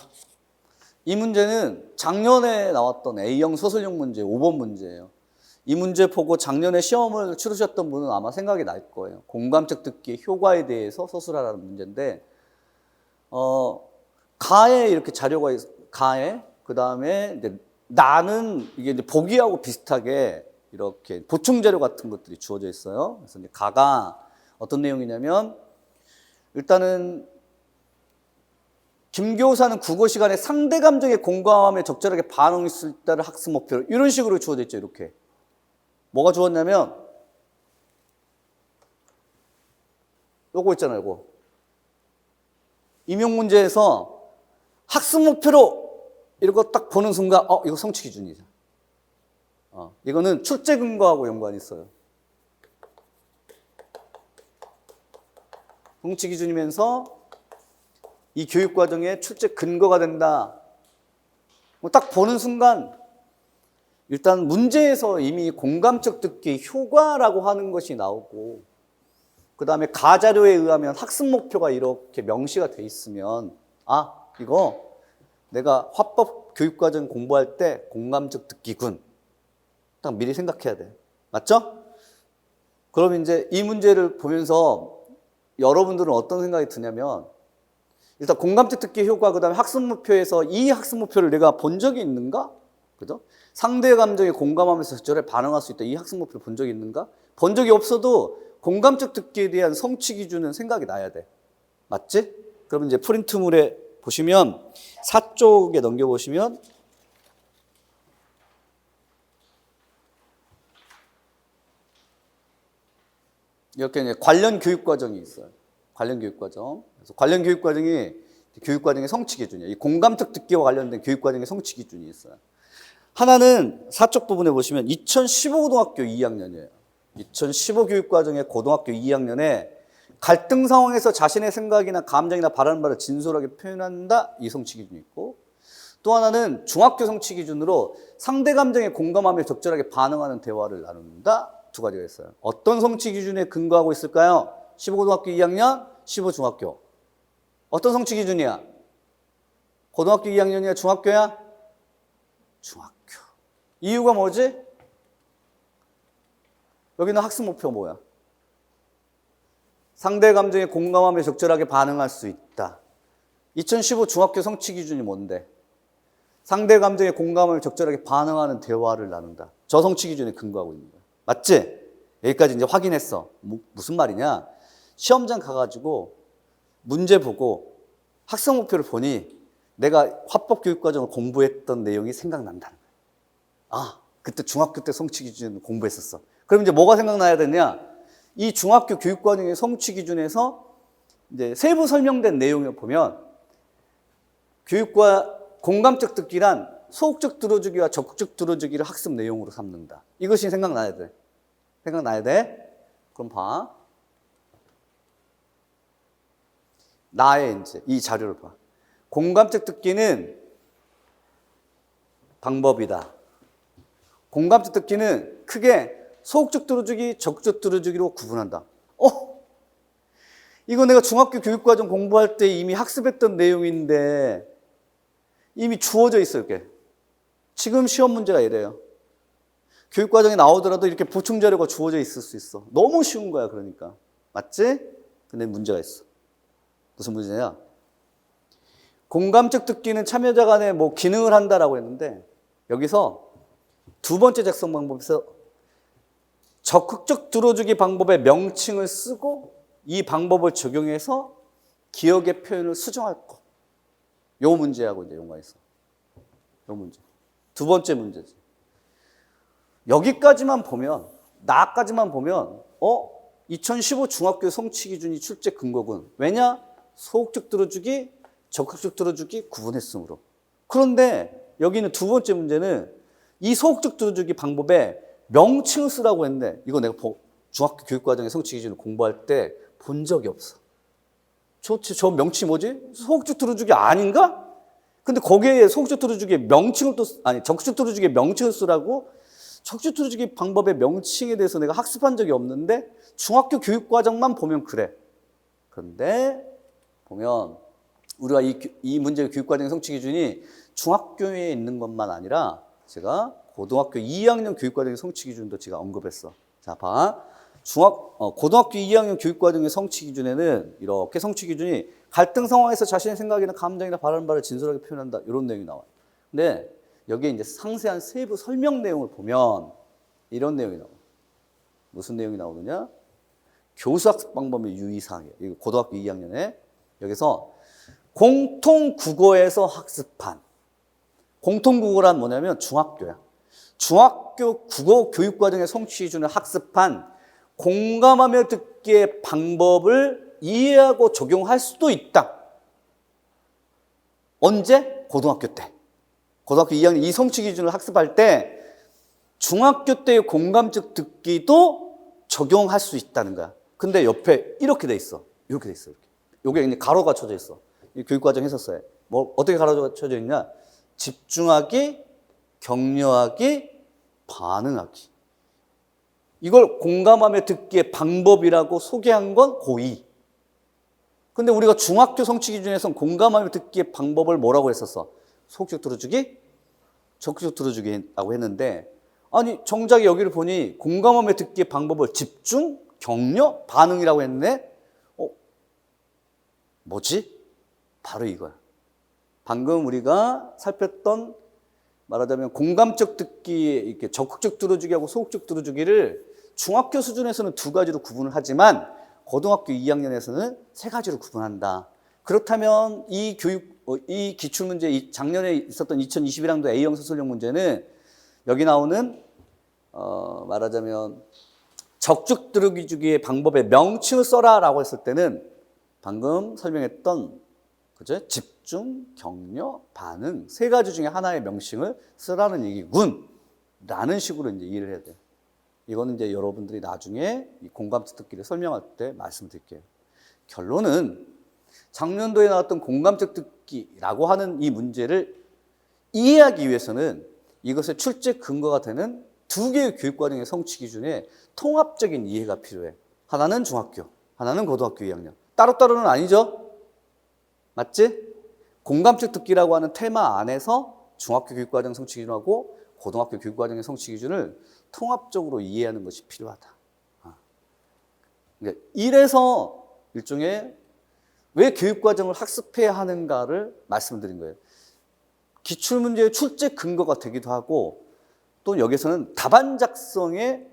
Speaker 1: 이 문제는 작년에 나왔던 A형 소설형 문제 5번 문제예요. 이 문제 보고 작년에 시험을 치르셨던 분은 아마 생각이 날 거예요. 공감적 듣기의 효과에 대해서 서술하라는 문제인데 가에 이렇게 자료가 가에 그 다음에 이제 나는 이게 이제 보기하고 비슷하게 이렇게 보충 자료 같은 것들이 주어져 있어요. 그래서 이제 가가 어떤 내용이냐면 일단은 김 교사는 국어 시간에 상대 감정에 공감하며 적절하게 반응했을 때를 학습 목표로 이런 식으로 주어져 있죠. 이렇게 뭐가 주었냐면 요거 있잖아요. 요거 임용 문제에서 학습 목표로 이거 딱 보는 순간 이거 성취 기준이죠. 이거는 출제 근거하고 연관이 있어요. 성취 기준이면서 이 교육과정의 출제 근거가 된다. 딱 보는 순간 일단 문제에서 이미 공감적 듣기 효과라고 하는 것이 나오고, 그 다음에 가자료에 의하면 학습 목표가 이렇게 명시가 돼 있으면, 아, 이거 내가 화법 교육과정 공부할 때 공감적 듣기군. 딱 미리 생각해야 돼. 맞죠? 그럼 이제 이 문제를 보면서 여러분들은 어떤 생각이 드냐면, 일단 공감적 듣기 효과, 그 다음에 학습 목표에서 이 학습 목표를 내가 본 적이 있는가? 그죠? 상대의 감정에 공감하면서 적절히 반응할 수 있다. 이 학습 목표를 본 적이 있는가? 본 적이 없어도 공감적 듣기에 대한 성취 기준은 생각이 나야 돼. 맞지? 그러면 이제 프린트물에 보시면 4쪽에 넘겨보시면 이렇게 이제 관련 교육 과정이 있어요. 관련 교육 과정. 그래서 관련 교육 과정이 교육 과정의 성취 기준이에요. 이 공감적 듣기와 관련된 교육 과정의 성취 기준이 있어요. 하나는 4쪽 부분에 보시면 2015 고등학교 2학년이에요. 2015 교육 과정의 고등학교 2학년에 갈등 상황에서 자신의 생각이나 감정이나 바라는 바를 진솔하게 표현한다. 이 성취 기준이 있고, 또 하나는 중학교 성취 기준으로 상대 감정에 공감하며 적절하게 반응하는 대화를 나눈다. 두 가지가 있어요. 어떤 성취 기준에 근거하고 있을까요? 15고등학교 2학년, 15중학교. 어떤 성취 기준이야? 고등학교 2학년이야? 중학교야? 중학교. 이유가 뭐지? 여기는 학습 목표 뭐야? 상대 감정에 공감하며 적절하게 반응할 수 있다. 2015 중학교 성취 기준이 뭔데? 상대 감정에 공감하며 적절하게 반응하는 대화를 나눈다. 저 성취 기준에 근거하고 있는 거야. 맞지? 여기까지 이제 확인했어. 무슨 말이냐? 시험장 가가지고 문제 보고 학습 목표를 보니 내가 화법 교육 과정을 공부했던 내용이 생각난다는 거야. 아, 그때 중학교 때 성취 기준 공부했었어. 그럼 이제 뭐가 생각나야 되냐? 이 중학교 교육 과정의 성취 기준에서 이제 세부 설명된 내용을 보면 교육과 공감적 듣기란 소극적 들어주기와 적극적 들어주기를 학습 내용으로 삼는다. 이것이 생각나야 돼. 생각나야 돼? 그럼 봐. 나의 이제 이 자료를 봐. 공감적 듣기는 방법이다. 공감적 듣기는 크게 소극적 들어주기, 적극적 들어주기로 구분한다. 이거 내가 중학교 교육과정 공부할 때 이미 학습했던 내용인데 이미 주어져 있어, 이렇게. 지금 시험 문제가 이래요. 교육과정에 나오더라도 이렇게 보충 자료가 주어져 있을 수 있어. 너무 쉬운 거야, 그러니까. 맞지? 근데 문제가 있어. 무슨 문제냐? 공감적 듣기는 참여자 간에 뭐 기능을 한다라고 했는데 여기서 두 번째 작성 방법에서 적극적 들어주기 방법의 명칭을 쓰고 이 방법을 적용해서 기억의 표현을 수정할 거. 요 문제하고 이제 연관이 있어. 요 문제. 두 번째 문제지. 여기까지만 보면, 나까지만 보면, 2015 중학교 성취 기준이 출제 근거군. 왜냐? 소극적 들어주기, 적극적 들어주기 구분했으므로. 그런데 여기는 두 번째 문제는 이 소극적 들어주기 방법에 명칭을 쓰라고 했는데 이거 내가 중학교 교육과정의 성취 기준을 공부할 때 본 적이 없어. 저 명칭이 뭐지? 소극적 들어주기 아닌가? 근데 거기에 소극적 들어주기의 명칭을 적극적 들어주기의 명칭을 쓰라고? 적극적 들어주기 방법의 명칭에 대해서 내가 학습한 적이 없는데 중학교 교육과정만 보면 그래. 그런데 보면 우리가 이 문제의 교육과정의 성취 기준이 중학교에 있는 것만 아니라 제가 고등학교 2학년 교육과정의 성취 기준도 제가 언급했어. 자, 봐. 고등학교 2학년 교육과정의 성취 기준에는 이렇게 성취 기준이 갈등 상황에서 자신의 생각이나 감정이나 바라는 바를 진솔하게 표현한다. 이런 내용이 나와요. 근데 여기에 이제 상세한 세부 설명 내용을 보면 이런 내용이 나와요. 무슨 내용이 나오느냐? 교수학습 방법의 유의사항이에요. 이거 고등학교 2학년에 여기서 공통국어에서 학습한, 공통국어란 뭐냐면 중학교야. 중학교 국어 교육과정의 성취 기준을 학습한 공감하며 듣기의 방법을 이해하고 적용할 수도 있다. 언제? 고등학교 때. 고등학교 2학년 이 성취 기준을 학습할 때 중학교 때의 공감적 듣기도 적용할 수 있다는 거야. 근데 옆에 이렇게 돼 있어. 이렇게 돼 있어. 이게 이제 가로가 쳐져 있어. 이 교육과정 했었어요. 뭐 어떻게 가로가 쳐져 있냐? 집중하기, 격려하기, 반응하기. 이걸 공감하며 듣기의 방법이라고 소개한 건 고2. 근데 우리가 중학교 성취 기준에서는 공감하며 듣기의 방법을 뭐라고 했었어? 소극적 들어주기, 적극적 들어주기라고 했는데, 아니 정작 여기를 보니 공감하며 듣기의 방법을 집중, 격려, 반응이라고 했네. 뭐지? 바로 이거야. 방금 우리가 살폈던, 말하자면 공감적 듣기, 이렇게 적극적 들어주기하고 소극적 들어주기를 중학교 수준에서는 두 가지로 구분을 하지만 고등학교 2학년에서는 세 가지로 구분한다. 그렇다면 이 기출문제, 작년에 있었던 2021학년도 A형 서술형 문제는 여기 나오는 말하자면 적극 들어주기의 방법의 명칭을 써라라고 했을 때는 방금 설명했던, 그죠? 집중, 격려, 반응 세 가지 중에 하나의 명칭을 쓰라는 얘기군 라는 식으로 이제 이해를 해야 돼요. 이거는 이제 여러분들이 나중에 이 공감적 듣기를 설명할 때 말씀드릴게요. 결론은 작년도에 나왔던 공감적 듣기라고 하는 이 문제를 이해하기 위해서는 이것의 출제 근거가 되는 두 개의 교육과정의 성취 기준에 통합적인 이해가 필요해. 하나는 중학교, 하나는 고등학교 2학년. 따로따로는 아니죠? 맞지? 공감적 듣기라고 하는 테마 안에서 중학교 교육과정 성취 기준하고 고등학교 교육과정의 성취 기준을 통합적으로 이해하는 것이 필요하다. 그러니까 이래서 일종의 왜 교육과정을 학습해야 하는가를 말씀드린 거예요. 기출문제의 출제 근거가 되기도 하고 또 여기서는 답안 작성의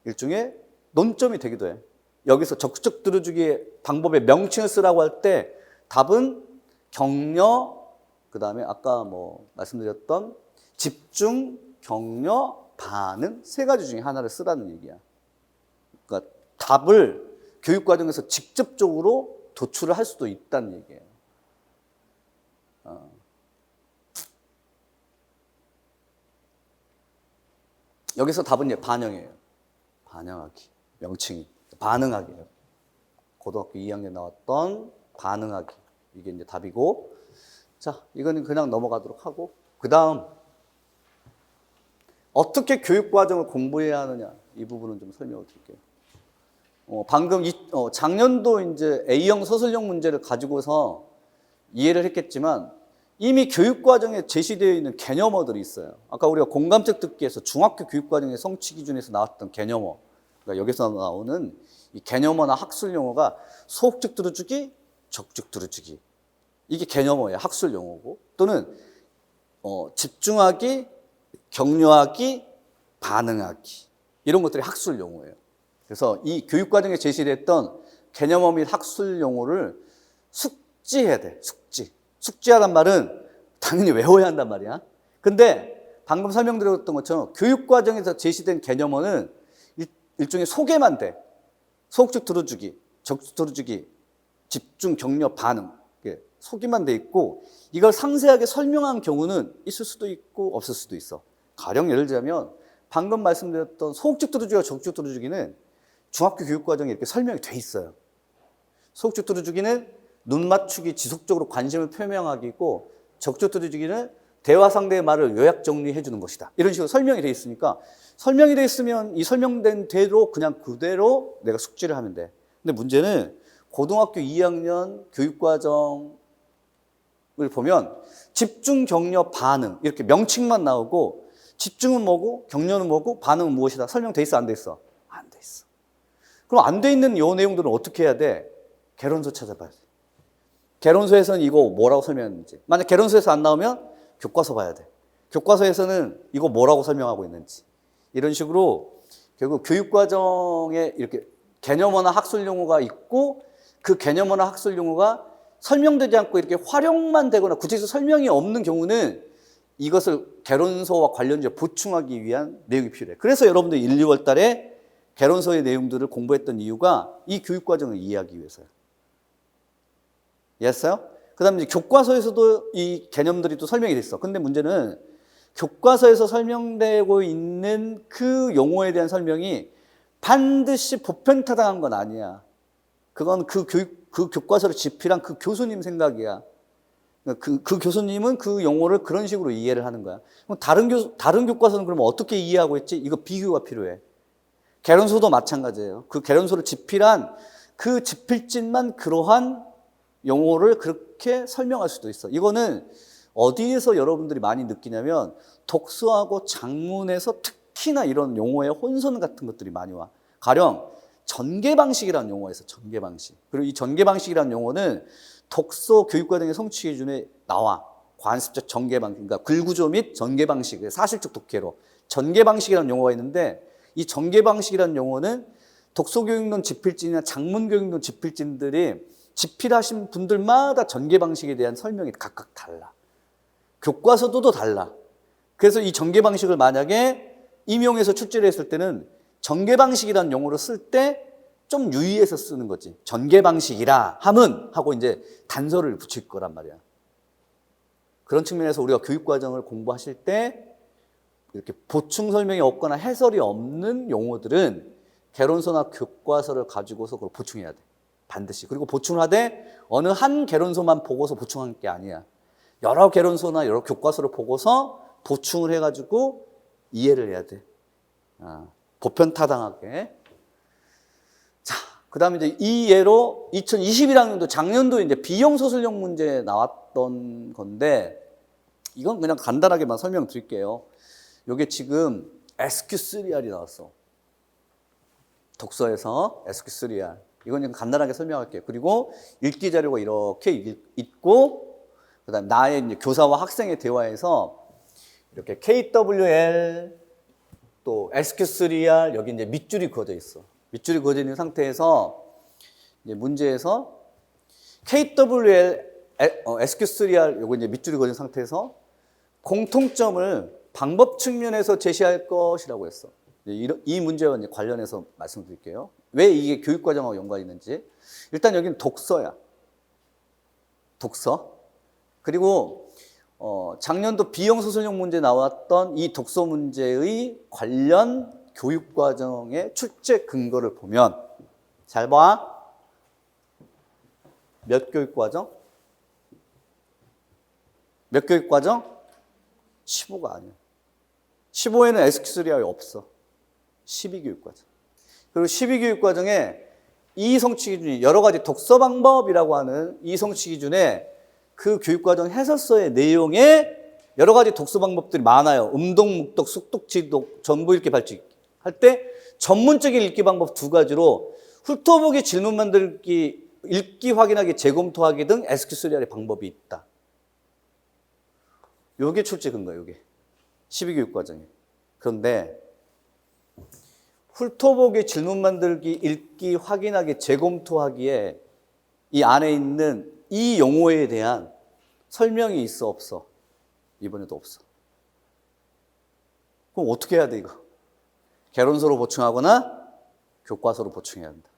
Speaker 1: 일종의 논점이 되기도 해. 여기서 적극적 들어주기의 방법의 명칭을 쓰라고 할 때 답은 격려, 그 다음에 아까 말씀드렸던 집중, 격려, 반응 세 가지 중에 하나를 쓰라는 얘기야. 그러니까 답을 교육과정에서 직접적으로 도출을 할 수도 있다는 얘기예요. 여기서 답은 반영이에요. 반영하기. 명칭이. 반응하기예요. 고등학교 2학년 나왔던 반응하기. 이게 이제 답이고. 자, 이거는 그냥 넘어가도록 하고. 그 다음, 어떻게 교육과정을 공부해야 하느냐. 이 부분은 좀 설명을 드릴게요. 방금 작년도 이제 A형 서술형 문제를 가지고서 이해를 했겠지만 이미 교육과정에 제시되어 있는 개념어들이 있어요. 아까 우리가 공감적 듣기에서 중학교 교육과정의 성취 기준에서 나왔던 개념어. 그러니까 여기서 나오는 이 개념어나 학술 용어가 소극적 들어주기, 적극적 들어주기. 이게 개념어예요. 학술 용어고. 또는 집중하기, 격려하기, 반응하기. 이런 것들이 학술 용어예요. 그래서 이 교육과정에 제시됐던 개념어 및 학술 용어를 숙지해야 돼. 숙지하란 말은 당연히 외워야 한단 말이야. 근데 방금 설명드렸던 것처럼 교육과정에서 제시된 개념어는 일종의 소개만 돼. 소극적 들어주기, 적극적 들어주기, 집중, 격려, 반응. 소개만 돼 있고 이걸 상세하게 설명한 경우는 있을 수도 있고 없을 수도 있어. 가령 예를 들자면 방금 말씀드렸던 소극적 들어주기와 적극적 들어주기는 중학교 교육과정에 이렇게 설명이 돼 있어요. 소극적 들어주기는 눈 맞추기, 지속적으로 관심을 표명하기고 적극적 들어주기는 대화 상대의 말을 요약 정리해 주는 것이다. 이런 식으로 설명이 돼 있으니까 설명이 돼 있으면 이 설명된 대로 그냥 그대로 내가 숙지를 하면 돼. 근데 문제는 고등학교 2학년 교육과정을 보면 집중, 격려, 반응 이렇게 명칭만 나오고 집중은 뭐고 격려는 뭐고 반응은 무엇이다. 설명돼 있어 안 돼 있어? 안 돼 있어. 그럼 안 돼 있는 이 내용들은 어떻게 해야 돼? 개론서 찾아봐야 돼. 개론서에서는 이거 뭐라고 설명했는지. 만약 개론서에서 안 나오면 교과서 봐야 돼. 교과서에서는 이거 뭐라고 설명하고 있는지. 이런 식으로 결국 교육과정에 이렇게 개념어나 학술 용어가 있고 그 개념어나 학술 용어가 설명되지 않고 이렇게 활용만 되거나 구체적으로 설명이 없는 경우는 이것을 개론서와 관련지어 보충하기 위한 내용이 필요해. 그래서 여러분들 1, 2월 달에 개론서의 내용들을 공부했던 이유가 이 교육과정을 이해하기 위해서요. 이해했어요? 그 다음에 교과서에서도 이 개념들이 또 설명이 됐어. 근데 문제는 교과서에서 설명되고 있는 그 용어에 대한 설명이 반드시 보편타당한 건 아니야. 그건 그 교과서를 집필한 그 교수님 생각이야. 그 교수님은 그 용어를 그런 식으로 이해를 하는 거야. 그럼 다른 교과서는 그러면 어떻게 이해하고 있지? 이거 비교가 필요해. 개론서도 마찬가지예요. 그 개론서를 집필한 그 집필진만 그러한 용어를 그렇게 설명할 수도 있어. 이거는 어디에서 여러분들이 많이 느끼냐면 독서하고 작문에서 특히나 이런 용어의 혼선 같은 것들이 많이 와. 가령 전개방식이라는 용어가 있어. 전개방식. 그리고 이 전개방식이라는 용어는 독서 교육과정의 성취 기준에 나와. 관습적 전개방식, 그러니까 글구조 및 전개방식, 사실적 독해로 전개방식이라는 용어가 있는데, 이 전개방식이라는 용어는 독서교육론 집필진이나 작문교육론 집필진들이 집필하신 분들마다 전개방식에 대한 설명이 각각 달라. 교과서도 달라. 그래서 이 전개방식을 만약에 임용해서 출제를 했을 때는 전개방식이라는 용어를 쓸 때 좀 유의해서 쓰는 거지. 전개방식이라 함은 하고 이제 단서를 붙일 거란 말이야. 그런 측면에서 우리가 교육과정을 공부하실 때 이렇게 보충 설명이 없거나 해설이 없는 용어들은 개론서나 교과서를 가지고서 그걸 보충해야 돼. 반드시. 그리고 보충을 하되 어느 한 개론서만 보고서 보충한 게 아니야. 여러 개론서나 여러 교과서를 보고서 보충을 해가지고 이해를 해야 돼. 보편타당하게. 자, 그 다음에 이제 이 예로 2021학년도 작년도 이제 비용서술형 문제 나왔던 건데, 이건 그냥 간단하게만 설명드릴게요. 이게 지금 SQ3R이 나왔어. 독서에서 SQ3R. 이건 그냥 간단하게 설명할게요. 그리고 읽기 자료가 이렇게 있고, 그 다음에 나의 이제 교사와 학생의 대화에서 이렇게 KWL 또 SQ3R 여기 이제 밑줄이 그어져 있어. 밑줄이 그어져 있는 상태에서 이제 문제에서 KWL SQ3R 요거 이제 밑줄이 그어진 상태에서 공통점을 방법 측면에서 제시할 것이라고 했어. 이 문제와 이제 관련해서 말씀드릴게요. 왜 이게 교육과정하고 연관이 있는지. 일단 여기는 독서야. 독서. 그리고 작년도 비용서술형 문제 나왔던 이 독서 문제의 관련 교육과정의 출제 근거를 보면, 잘 봐. 몇 교육과정? 몇 교육과정? 15가 아니야. 15에는 SQ3R이 없어. 12교육과정. 그리고 12교육과정에 이 성취 기준이 여러 가지 독서 방법이라고 하는 이 성취 기준에 그 교육과정 해설서의 내용에 여러 가지 독서 방법들이 많아요. 음독, 묵독, 숙독, 지독, 전부 읽기, 발칙 할 때 전문적인 읽기 방법 두 가지로 훑어보기, 질문 만들기, 읽기, 확인하기, 재검토하기 등 SQ3R의 방법이 있다. 요게 출제 근거예요, 요게. 12교육과정에. 그런데 훑어보기, 질문 만들기, 읽기, 확인하기, 재검토하기에 이 안에 있는 이 용어에 대한 설명이 있어, 없어? 이번에도 없어. 그럼 어떻게 해야 돼, 이거? 개론서로 보충하거나 교과서로 보충해야 한다.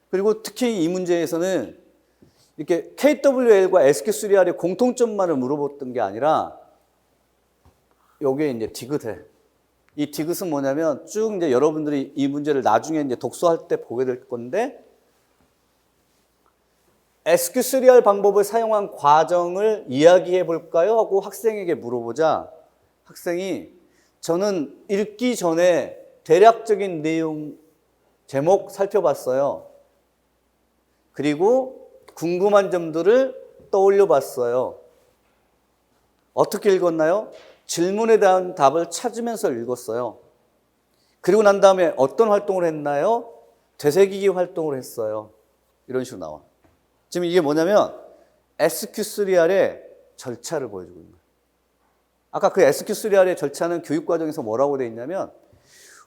Speaker 1: 그리고 특히 이 문제에서는 이렇게 KWL과 SQ3R의 공통점만을 물어봤던 게 아니라 여기에 이제 디귿해. 이 디귿은 뭐냐면 쭉 이제 여러분들이 이 문제를 나중에 이제 독서할 때 보게 될 건데, SQ3R 방법을 사용한 과정을 이야기해 볼까요? 하고 학생에게 물어보자 학생이 저는 읽기 전에 대략적인 내용 제목 살펴봤어요. 그리고 궁금한 점들을 떠올려 봤어요. 어떻게 읽었나요? 질문에 대한 답을 찾으면서 읽었어요. 그리고 난 다음에 어떤 활동을 했나요? 되새기기 활동을 했어요. 이런 식으로 나와. 지금 이게 뭐냐면 SQ3R의 절차를 보여주고 있는 거예요. 아까 그 SQ3R의 절차는 교육과정에서 뭐라고 되어 있냐면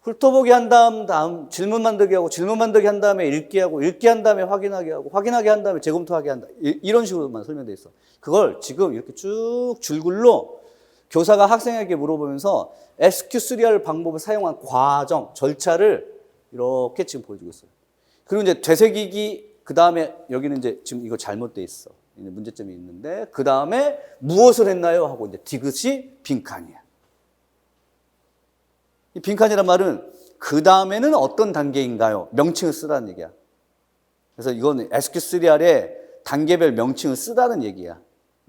Speaker 1: 훑어보기 한 다음 질문 만들기 하고, 질문 만들기 한 다음에 읽기 하고, 읽기 한 다음에 확인하기 하고, 확인하기 한 다음에 재검토하기 한다. 이런 식으로만 설명되어 있어. 그걸 지금 이렇게 쭉 줄글로 교사가 학생에게 물어보면서 SQ3R 방법을 사용한 과정, 절차를 이렇게 지금 보여주고 있어요. 그리고 이제 되새기기, 그 다음에 여기는 이제 지금 이거 잘못돼 있어. 문제점이 있는데, 그 다음에 무엇을 했나요? 하고 이제 디귿이 빈칸이야. 이 빈칸이란 말은 그 다음에는 어떤 단계인가요? 명칭을 쓰라는 얘기야. 그래서 이거는 SQ3R의 단계별 명칭을 쓰라는 얘기야.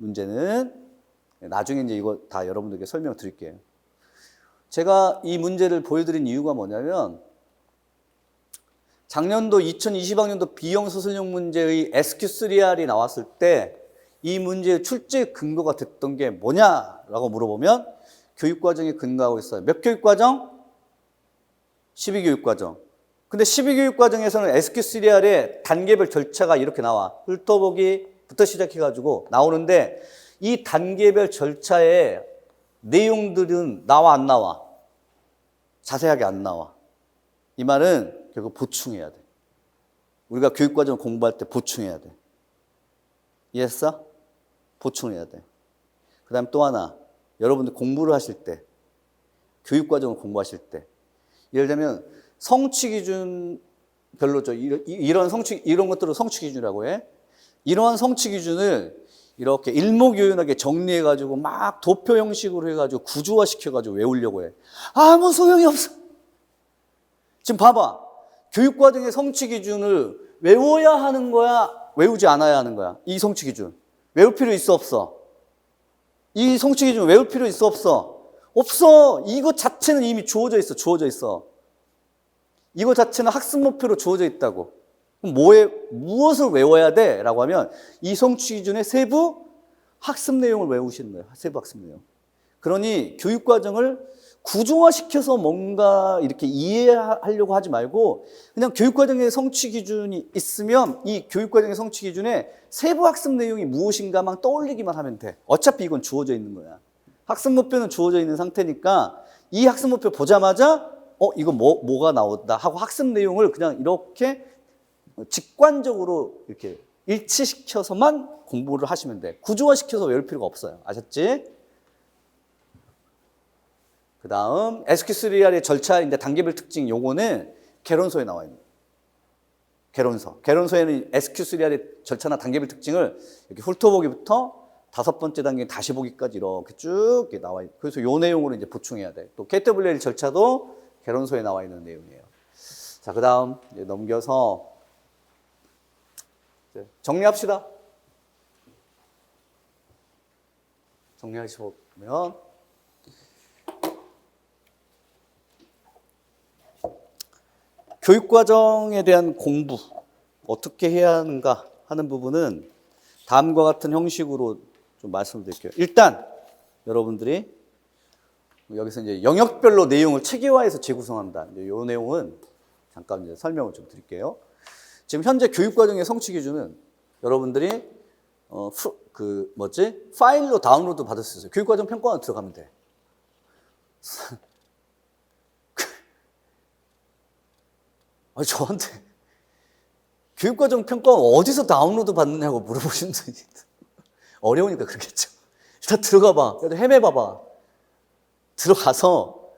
Speaker 1: 문제는 나중에 이제 이거 다 여러분들께 설명드릴게요. 제가 이 문제를 보여드린 이유가 뭐냐면 작년도 2020학년도 비용수술용 문제의 SQ3R이 나왔을 때 이 문제의 출제 근거가 됐던 게 뭐냐라고 물어보면 교육과정에 근거하고 있어요. 몇 교육과정? 12교육과정. 근데 12교육과정에서는 SQ3R의 단계별 절차가 이렇게 나와. 훑어보기부터 시작해가지고 나오는데 이 단계별 절차의 내용들은 나와 안 나와? 자세하게 안 나와. 이 말은 결국 보충해야 돼. 우리가 교육과정 공부할 때 보충해야 돼. 이해했어? 보충해야 돼. 그 다음 또 하나, 여러분들 공부를 하실 때, 교육과정을 공부하실 때, 예를 들면 성취기준별로죠. 이런 것들을 성취기준이라고 해. 이러한 성취기준을 이렇게 일목요연하게 정리해가지고 막 도표 형식으로 해가지고 구조화시켜가지고 외우려고 해. 아무 소용이 없어. 지금 봐봐. 교육과정의 성취기준을 외워야 하는 거야? 외우지 않아야 하는 거야? 이 성취기준. 외울 필요 있어, 없어? 이 성취기준 외울 필요 있어, 없어? 없어. 이거 자체는 이미 주어져 있어, 주어져 있어. 이거 자체는 학습 목표로 주어져 있다고. 그럼 무엇을 외워야 돼? 라고 하면 이 성취기준의 세부 학습 내용을 외우시는 거예요. 세부 학습 내용. 그러니 교육과정을 구조화시켜서 뭔가 이렇게 이해하려고 하지 말고 그냥 교육과정의 성취기준이 있으면 이 교육과정의 성취기준에 세부 학습 내용이 무엇인가만 떠올리기만 하면 돼. 어차피 이건 주어져 있는 거야. 학습 목표는 주어져 있는 상태니까 이 학습 목표 보자마자 이거 뭐가 나온다 하고 학습 내용을 그냥 이렇게 직관적으로 이렇게 일치시켜서만 공부를 하시면 돼. 구조화시켜서 외울 필요가 없어요. 아셨지? 그 다음 SQ3R의 절차인데 단계별 특징 요거는 개론서에 나와 있는 개론서. 개론서에는 SQ3R의 절차나 단계별 특징을 이렇게 훑어보기부터 5번째 단계 다시 보기까지 이렇게 쭉 나와 있는. 그래서 요 내용으로 이제 보충해야 돼. 또 KWL 절차도 개론서에 나와 있는 내용이에요. 자, 그 다음 넘겨서 이제 정리합시다. 정리하시면 교육과정에 대한 공부 어떻게 해야 하는가 하는 부분은 다음과 같은 형식으로 좀 말씀을 드릴게요. 일단 여러분들이 여기서 이제 영역별로 내용을 체계화해서 재구성한다. 이 내용은 잠깐 이제 설명을 좀 드릴게요. 지금 현재 교육과정의 성취 기준은 여러분들이 파일로 다운로드 받을 수 있어요. 교육과정 평가원 들어가면 돼. 저한테 교육과정 평가원 어디서 다운로드 받느냐고 물어보시는 분이 어려우니까 그러겠죠. 일단 들어가 봐. 헤매봐 봐. 들어가서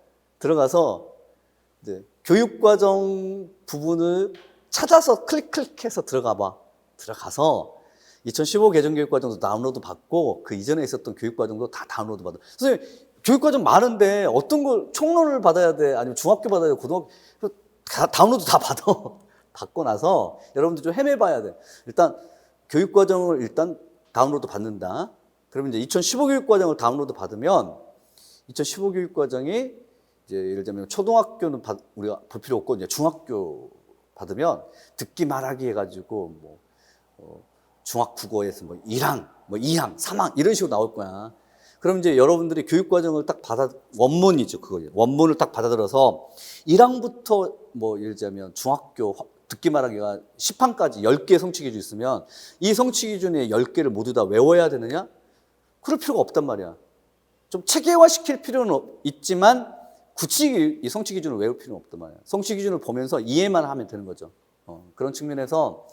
Speaker 1: 이제 교육과정 부분을 찾아서 클릭해서 들어가 봐. 들어가서 2015 개정교육과정도 다운로드 받고 그 이전에 있었던 교육과정도 다 다운로드 받아. 선생님, 교육과정 많은데 어떤 걸 총론을 받아야 돼? 아니면 중학교 받아야 돼? 고등학교? 다운로드 다 받아. 받고 나서 여러분들 좀 헤매봐야 돼. 일단 교육과정을 일단 다운로드 받는다. 그러면 이제 2015 교육과정을 다운로드 받으면 2015 교육과정이 이제 예를 들면 초등학교는 우리가 볼 필요 없고 이제 중학교 받으면 듣기 말하기 해가지고 중학국어에서 1항, 2항, 3항 이런 식으로 나올 거야. 그럼 이제 여러분들이 교육과정을 딱 원문이죠. 그거 원문을 딱 받아들여서 1항부터 예를 들자면 중학교 듣기 말하기가 10항까지 10개 성취 기준이 있으면 이 성취 기준에 10개를 모두 다 외워야 되느냐? 그럴 필요가 없단 말이야. 좀 체계화 시킬 필요는 있지만 굳이 이 성취 기준을 외울 필요는 없단 말이야. 성취 기준을 보면서 이해만 하면 되는 거죠. 그런 측면에서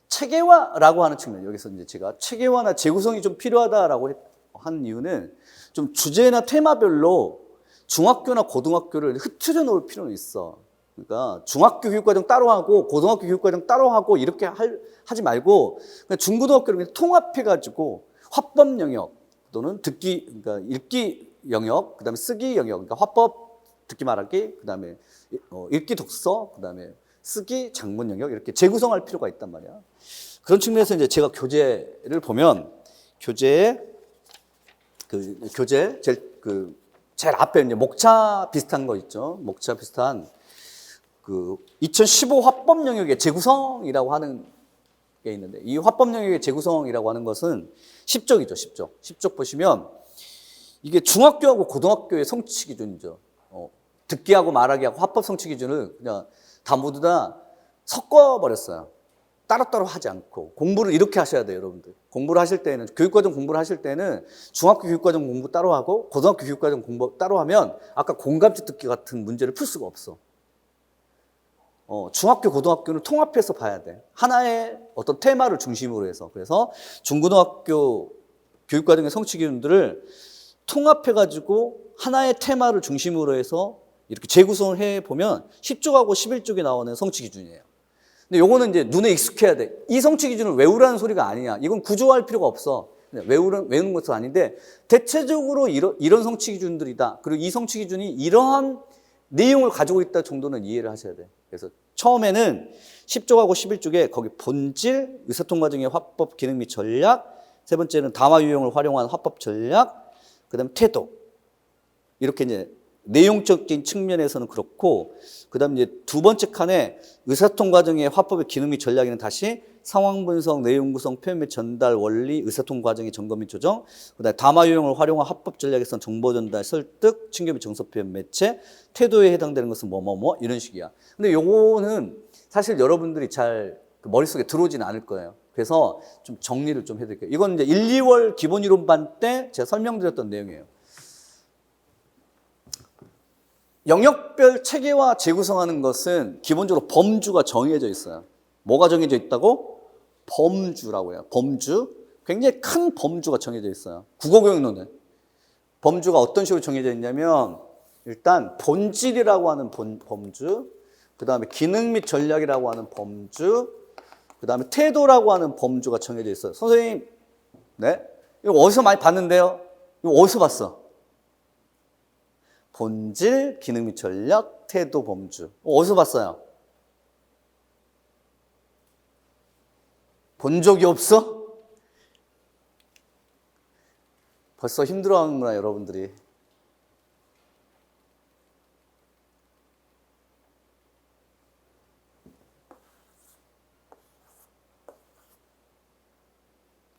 Speaker 1: 체계화라고 하는 측면, 여기서 이제 제가 체계화나 재구성이 좀 필요하다라고 한 이유는 좀 주제나 테마별로 중학교나 고등학교를 흐트려 놓을 필요는 있어. 그러니까 중학교 교육과정 따로 하고 고등학교 교육과정 따로 하고 이렇게 하지 말고 그냥 중고등학교를 통합해가지고 화법 영역 또는 그러니까 읽기 영역, 그다음에 쓰기 영역, 그러니까 화법, 듣기 말하기, 그다음에 읽기 독서, 그다음에 쓰기 작문 영역 이렇게 재구성할 필요가 있단 말이야. 그런 측면에서 이제 제가 교재를 보면 교재에 교재 제일 앞에 이제 목차 비슷한 거 있죠. 목차 비슷한 2015 화법 영역의 재구성이라고 하는 게 있는데, 이 화법 영역의 재구성이라고 하는 것은 10족이죠. 10족 보시면 이게 중학교하고 고등학교의 성취 기준이죠. 듣기하고 말하기하고 화법 성취 기준을 그냥 다 모두 다 섞어버렸어요. 따로따로 하지 않고. 공부를 이렇게 하셔야 돼요, 여러분들. 공부를 하실 때는, 교육과정 공부를 하실 때는 중학교 교육과정 공부 따로 하고 고등학교 교육과정 공부 따로 하면 아까 공감지 듣기 같은 문제를 풀 수가 없어. 중학교, 고등학교는 통합해서 봐야 돼. 하나의 어떤 테마를 중심으로 해서. 그래서 중고등학교 교육과정의 성취 기준들을 통합해가지고 하나의 테마를 중심으로 해서 이렇게 재구성을 해보면 10쪽하고 11쪽이 나오는 성취 기준이에요. 근데 요거는 이제 눈에 익숙해야 돼. 이 성취 기준을 외우라는 소리가 아니냐. 이건 구조화할 필요가 없어. 외우는 것은 아닌데, 대체적으로 이런 성취 기준들이다. 그리고 이 성취 기준이 이러한 내용을 가지고 있다 정도는 이해를 하셔야 돼. 그래서 처음에는 10쪽하고 11쪽에 거기 본질, 의사소통 과정의 화법 기능 및 전략, 세 번째는 담화 유형을 활용한 화법 전략, 그 다음에 태도. 이렇게 이제 내용적인 측면에서는 그렇고, 그 다음 이제 두 번째 칸에 의사소통 과정의 화법의 기능 및 전략에는 다시 상황 분석, 내용 구성, 표현 및 전달, 원리, 의사소통 과정의 점검 및 조정, 그 다음에 담화 유형을 활용한 화법 전략에서는 정보 전달, 설득, 친교 및 정서 표현 매체, 태도에 해당되는 것은 뭐뭐뭐 이런 식이야. 근데 요거는 사실 여러분들이 잘 머릿속에 들어오지는 않을 거예요. 그래서 좀 정리를 좀 해드릴게요. 이건 이제 1, 2월 기본 이론반 때 제가 설명드렸던 내용이에요. 영역별 체계화 재구성하는 것은 기본적으로 범주가 정해져 있어요. 뭐가 정해져 있다고? 범주라고 해요. 범주. 굉장히 큰 범주가 정해져 있어요. 국어교육론은. 범주가 어떤 식으로 정해져 있냐면, 일단 본질이라고 하는 범주, 그 다음에 기능 및 전략이라고 하는 범주, 그 다음에 태도라고 하는 범주가 정해져 있어요. 선생님, 네? 이거 어디서 많이 봤는데요? 이거 어디서 봤어? 본질, 기능 및 전략, 태도, 범주. 어디서 봤어요? 본 적이 없어? 벌써 힘들어하는구나, 여러분들이.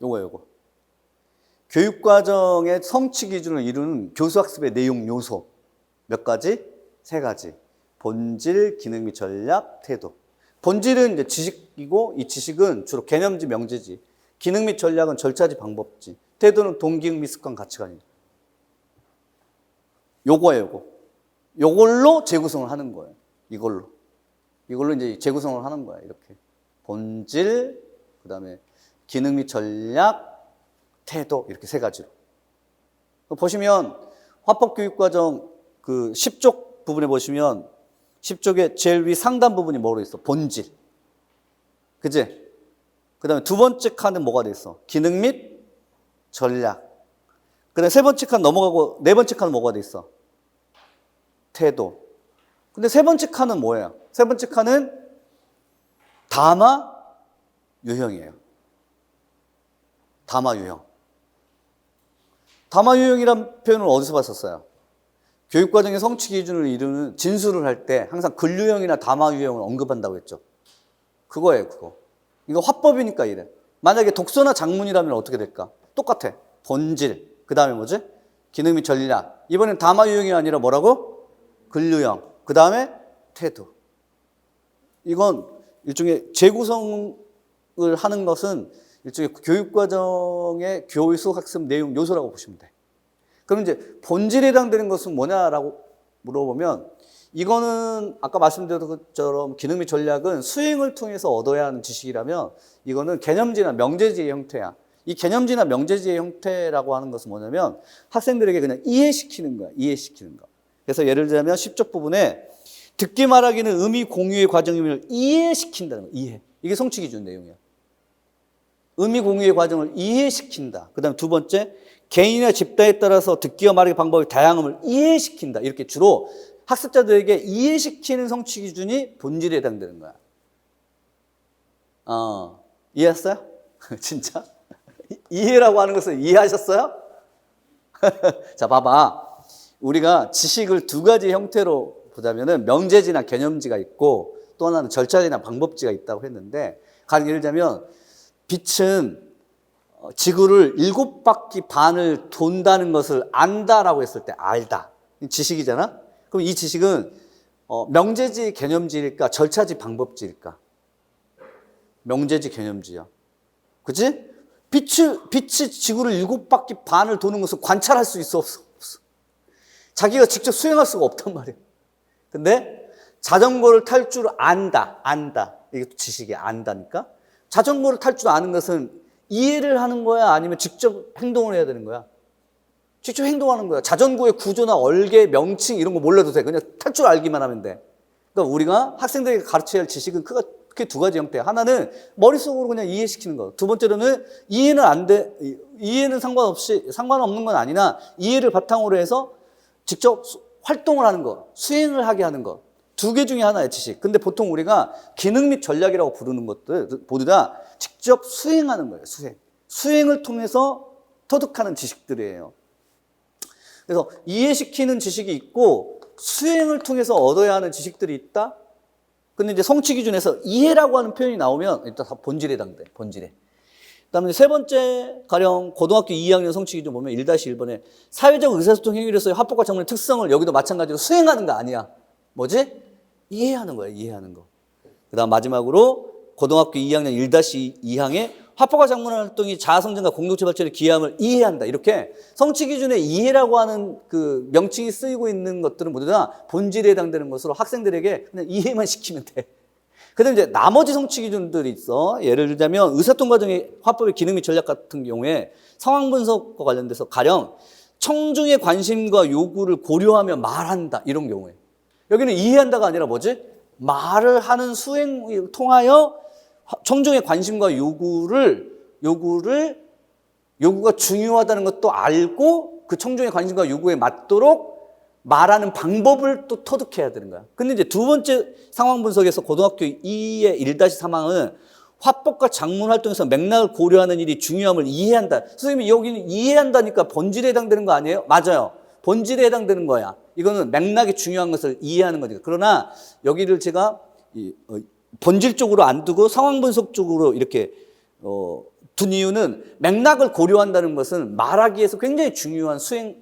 Speaker 1: 요거. 교육과정의 성취 기준을 이루는 교수학습의 내용 요소. 몇 가지? 3가지. 본질, 기능 및 전략, 태도. 본질은 이제 지식이고, 이 지식은 주로 개념지, 명제지. 기능 및 전략은 절차지, 방법지. 태도는 동기능 및 습관, 가치관이죠. 요거예요. 요걸로 재구성을 하는 거예요. 이걸로 이제 재구성을 하는 거야. 이렇게 본질, 그 다음에 기능 및 전략, 태도, 이렇게 3가지로. 보시면 화법교육과정 10쪽 부분에 보시면 10쪽의 제일 위 상단 부분이 뭐로 있어? 본질. 그치? 그 다음에 두 번째 칸은 뭐가 돼 있어? 기능 및 전략. 그 다음에 세 번째 칸 넘어가고 네 번째 칸은 뭐가 돼 있어? 태도. 근데 세 번째 칸은 뭐예요? 세 번째 칸은 담화 유형이에요. 담화 유형. 담화 유형이란 표현을 어디서 봤었어요? 교육과정의 성취 기준을 이루는 진술을 할 때 항상 근류형이나 담화 유형을 언급한다고 했죠. 그거예요, 그거. 이거 화법이니까 이래. 만약에 독서나 작문이라면 어떻게 될까? 똑같아. 본질. 그 다음에 뭐지? 기능 및 전략. 이번엔 담화 유형이 아니라 뭐라고? 근류형. 그 다음에 태도. 이건 일종의 재구성을 하는 것은 일종의 교육과정의 교수 학습 내용 요소라고 보시면 돼. 그럼 이제 본질에 해당되는 것은 뭐냐라고 물어보면, 이거는 아까 말씀드렸던 것처럼 기능 및 전략은 수행을 통해서 얻어야 하는 지식이라면, 이거는 개념지나 명제지의 형태야. 이 개념지나 명제지의 형태라고 하는 것은 뭐냐면 학생들에게 그냥 이해시키는 거야. 이해시키는 거. 그래서 예를 들자면 10쪽 부분에 듣기 말하기는 의미 공유의 과정임을 이해시킨다는 거야. 이해. 이게 성취 기준 내용이야. 의미 공유의 과정을 이해시킨다. 그 다음 두 번째, 개인이나 집단에 따라서 듣기와 말하기 방법의 다양함을 이해시킨다. 이렇게 주로 학습자들에게 이해시키는 성취 기준이 본질에 해당되는 거야. 이해했어요? 진짜? 이해라고 하는 것을 이해하셨어요? 자, 봐봐. 우리가 지식을 두 가지 형태로 보자면은 명제지나 개념지가 있고 또 하나는 절차지나 방법지가 있다고 했는데, 가령 예를 들자면 빛은 지구를 7바퀴 반을 돈다는 것을 안다라고 했을 때 알다. 지식이잖아? 그럼 이 지식은 명제지, 개념지일까? 절차지, 방법지일까? 명제지, 개념지야. 그치? 빛이 지구를 7바퀴 반을 도는 것을 관찰할 수 있어, 없어? 없어. 자기가 직접 수행할 수가 없단 말이야. 근데 자전거를 탈 줄 안다. 이게 지식이 안다니까? 자전거를 탈 줄 아는 것은 이해를 하는 거야? 아니면 직접 행동을 해야 되는 거야? 직접 행동하는 거야. 자전거의 구조나 얼개, 명칭 이런 거 몰라도 돼. 그냥 탈 줄 알기만 하면 돼. 그러니까 우리가 학생들에게 가르쳐야 할 지식은 크게 두 가지 형태야. 하나는 머릿속으로 그냥 이해시키는 거. 두 번째로는 이해는 안 돼. 이해는 상관없는 건 아니나 이해를 바탕으로 해서 직접 활동을 하는 거, 수행을 하게 하는 거. 두 개 중에 하나의 지식. 근데 보통 우리가 기능 및 전략이라고 부르는 것들 모두 다 직접 수행하는 거예요. 수행을 통해서 터득하는 지식들이에요. 그래서 이해시키는 지식이 있고 수행을 통해서 얻어야 하는 지식들이 있다. 근데 이제 성취 기준에서 이해라고 하는 표현이 나오면 일단 다 본질에 해당돼. 본질에. 그다음에 세 번째 가령 고등학교 2학년 성취 기준 보면 1-1번에 사회적 의사소통 행위로서의 화법과 장문의 특성을 여기도 마찬가지로 수행하는 거 아니야. 뭐지? 이해하는 거야. 이해하는 거. 그다음 마지막으로 고등학교 2학년 1-2항에 화법과 장문 활동이 자아성장과 공동체 발전에 기여함을 이해한다. 이렇게 성취 기준에 이해라고 하는 그 명칭이 쓰이고 있는 것들은 모두 다 본질에 해당되는 것으로 학생들에게 그냥 이해만 시키면 돼. 그다음에 이제 나머지 성취 기준들이 있어. 예를 들자면 의사소통 과정의 화법의 기능 및 전략 같은 경우에 상황 분석과 관련돼서 가령 청중의 관심과 요구를 고려하며 말한다. 이런 경우에. 여기는 이해한다가 아니라 뭐지? 말을 하는 수행을 통하여 청중의 관심과 요구가 중요하다는 것도 알고 그 청중의 관심과 요구에 맞도록 말하는 방법을 또 터득해야 되는 거야. 근데 이제 두 번째 상황 분석에서 고등학교 2의 1-3항은 화법과 작문 활동에서 맥락을 고려하는 일이 중요함을 이해한다. 선생님이 여기는 이해한다니까 본질에 해당되는 거 아니에요? 맞아요. 본질에 해당되는 거야. 이거는 맥락이 중요한 것을 이해하는 거니까. 그러나 여기를 제가 본질적으로 안 두고 상황 분석 쪽으로 이렇게 둔 이유는 맥락을 고려한다는 것은 말하기 위해서 굉장히 중요한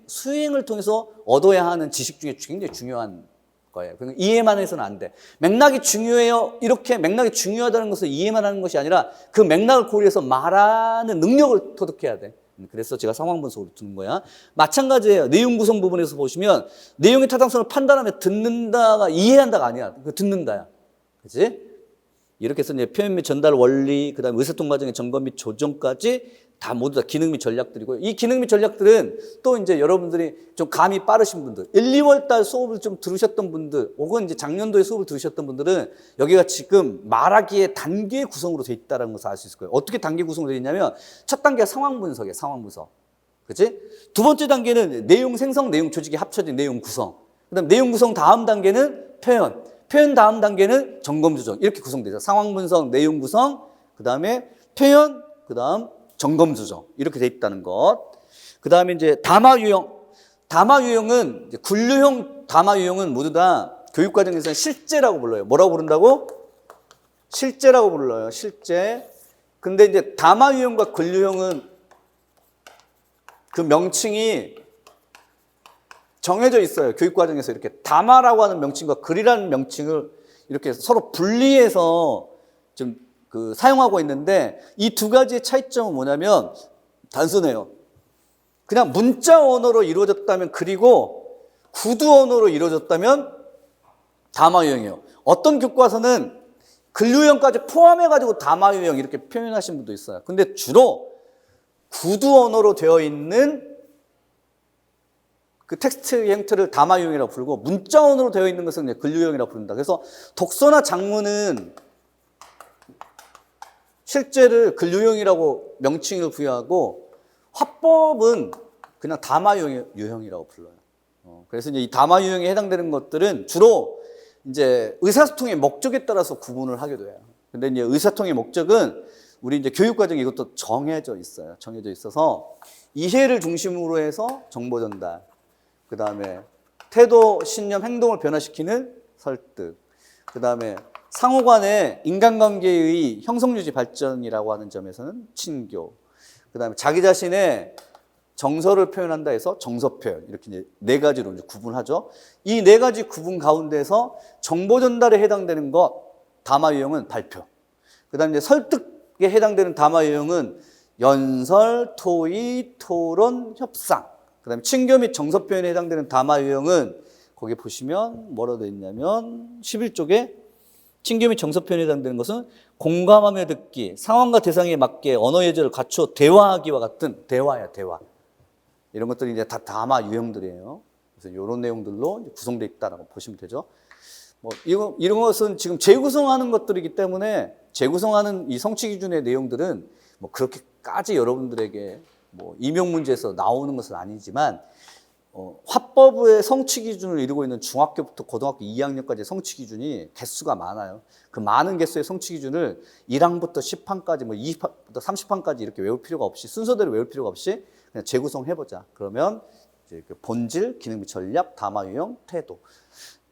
Speaker 1: 수행을 통해서 얻어야 하는 지식 중에 굉장히 중요한 거예요. 그러니까 이해만 해서는 안 돼. 맥락이 중요해요. 이렇게 맥락이 중요하다는 것을 이해만 하는 것이 아니라 그 맥락을 고려해서 말하는 능력을 터득해야 돼. 그래서 제가 상황 분석으로 두는 거야. 마찬가지예요. 내용 구성 부분에서 보시면 내용의 타당성을 판단하며 듣는다가 이해한다가 아니야. 그 듣는다야. 그렇지? 이렇게 해서 이제 표현 및 전달 원리, 그다음에 의사소통 과정의 점검 및 조정까지 다 모두 다 기능 및 전략들이고요. 이 기능 및 전략들은 또 이제 여러분들이 좀 감이 빠르신 분들, 1, 2월 달 수업을 좀 들으셨던 분들, 혹은 이제 작년도에 수업을 들으셨던 분들은 여기가 지금 말하기에 단계 구성으로 돼 있다는 것을 알 수 있을 거예요. 어떻게 단계 구성으로 돼 있냐면 첫 단계가 상황 분석이에요. 상황 분석. 그치? 두 번째 단계는 내용 생성, 내용 조직이 합쳐진 내용 구성. 그다음 내용 구성 다음 단계는 표현 다음 단계는 점검 조정. 이렇게 구성되죠. 상황 분석, 내용 구성, 그다음에 표현, 그다음 점검 조정. 이렇게 돼 있다는 것. 그다음에 이제 담화 유형. 담화 유형은 이제 분류형 담화 유형은 모두 다 교육 과정에서는 실제라고 불러요. 뭐라고 부른다고? 실제라고 불러요. 실제. 근데 이제 담화 유형과 근류형은 그 명칭이 정해져 있어요. 교육 과정에서 이렇게 담화라고 하는 명칭과 글이라는 명칭을 이렇게 서로 분리해서 좀 사용하고 있는데 이 두 가지의 차이점은 뭐냐면 단순해요. 그냥 문자 언어로 이루어졌다면 글이고 구두 언어로 이루어졌다면 담화 유형이에요. 어떤 교과서는 근류형까지 포함해가지고 담화 유형 이렇게 표현하신 분도 있어요. 근데 주로 구두 언어로 되어 있는 그 텍스트 형태를 담화 유형이라고 부르고 문자 언어로 되어 있는 것은 이제 근류형이라고 부른다. 그래서 독서나 작문은 실제를 근류형이라고 명칭을 부여하고 화법은 그냥 담화 유형이라고 불러요. 그래서 이제 이 담화 유형에 해당되는 것들은 주로 이제 의사소통의 목적에 따라서 구분을 하게 돼요. 근데 이제 의사소통의 목적은 우리 이제 교육과정이 이것도 정해져 있어요. 정해져 있어서 이해를 중심으로 해서 정보 전달, 그 다음에 태도, 신념, 행동을 변화시키는 설득, 그 다음에 상호 간의 인간관계의 형성유지 발전이라고 하는 점에서는 친교, 그 다음에 자기 자신의 정서를 표현한다 해서 정서 표현, 이렇게 이제 네 가지로 이제 구분하죠. 이 네 가지 구분 가운데서 정보 전달에 해당되는 것, 담화 유형은 발표. 그 다음에 이제 설득에 해당되는 담화 유형은 연설, 토의, 토론, 협상. 그 다음에 친교 및 정서 표현에 해당되는 담화 유형은 거기 보시면 뭐라고 되어 있냐면 11쪽에 친교 및 정서 표현에 해당되는 것은 공감하며 듣기, 상황과 대상에 맞게 언어 예절을 갖추어 대화하기와 같은 대화야, 대화. 이런 것들이 이제 다 담화 유형들이에요. 그래서 이런 내용들로 구성되어 있다라고 보시면 되죠. 뭐 이런 것은 지금 재구성하는 것들이기 때문에 재구성하는 이 성취 기준의 내용들은 뭐 그렇게까지 여러분들에게 뭐 임용 문제에서 나오는 것은 아니지만 화법의 성취 기준을 이루고 있는 중학교부터 고등학교 2학년까지 성취 기준이 개수가 많아요. 그 많은 개수의 성취 기준을 1항부터 10항까지 뭐 20항부터 30항까지 이렇게 외울 필요가 없이 순서대로 외울 필요가 없이 그냥 재구성해보자. 그러면 이제 그 본질, 기능 및 전략, 담화 유형, 태도.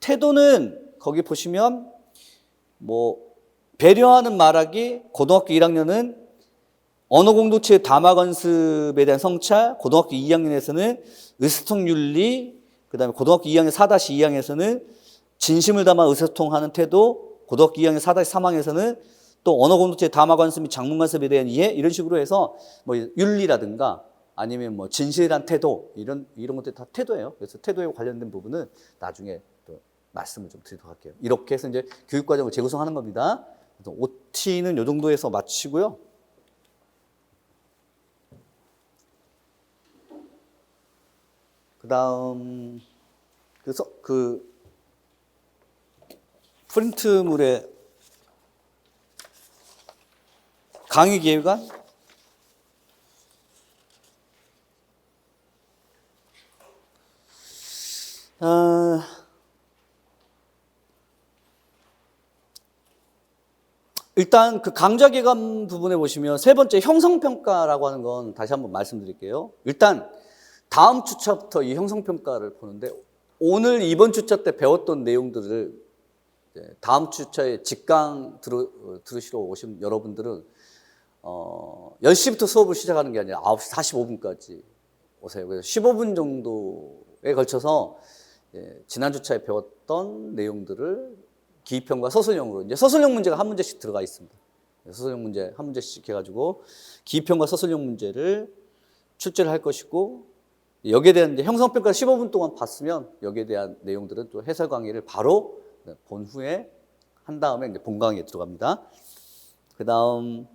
Speaker 1: 태도는 거기 보시면 뭐 배려하는 말하기, 고등학교 1학년은 언어 공동체의 담화 관습에 대한 성찰, 고등학교 2학년에서는 의사소통 윤리, 그 다음에 고등학교 2학년 4-2항에서는 진심을 담아 의사소통하는 태도, 고등학교 2학년 4-3항에서는 또 언어 공동체의 담화 관습 및 작문 관습에 대한 이해, 이런 식으로 해서 뭐 윤리라든가 아니면 뭐 진실한 태도, 이런 것들이 다 태도예요. 그래서 태도에 관련된 부분은 나중에 또 말씀을 좀 드리도록 할게요. 이렇게 해서 이제 교육과정을 재구성하는 겁니다. 그래서 OT는 이 정도에서 마치고요. 그 다음, 그 프린트물에 강의 기획안? 일단 그 강좌 기간 부분에 보시면 세 번째 형성평가라고 하는 건 다시 한번 말씀드릴게요. 일단 다음 주차부터 이 형성평가를 보는데 오늘 이번 주차 때 배웠던 내용들을 다음 주차에 직강 들으시러 오신 여러분들은 10시부터 수업을 시작하는 게 아니라 9시 45분까지 오세요. 그래서 15분 정도에 걸쳐서 지난 주차에 배웠던 내용들을 기입형과 서술형으로, 이제 서술형 문제가 한 문제씩 들어가 있습니다. 서술형 문제 한 문제씩 해가지고 기입형과 서술형 문제를 출제를 할 것이고, 여기에 대한 이제 형성평가 15분 동안 봤으면 여기에 대한 내용들은 또 해설 강의를 바로 본 후에 한 다음에 이제 본 강의에 들어갑니다. 그 다음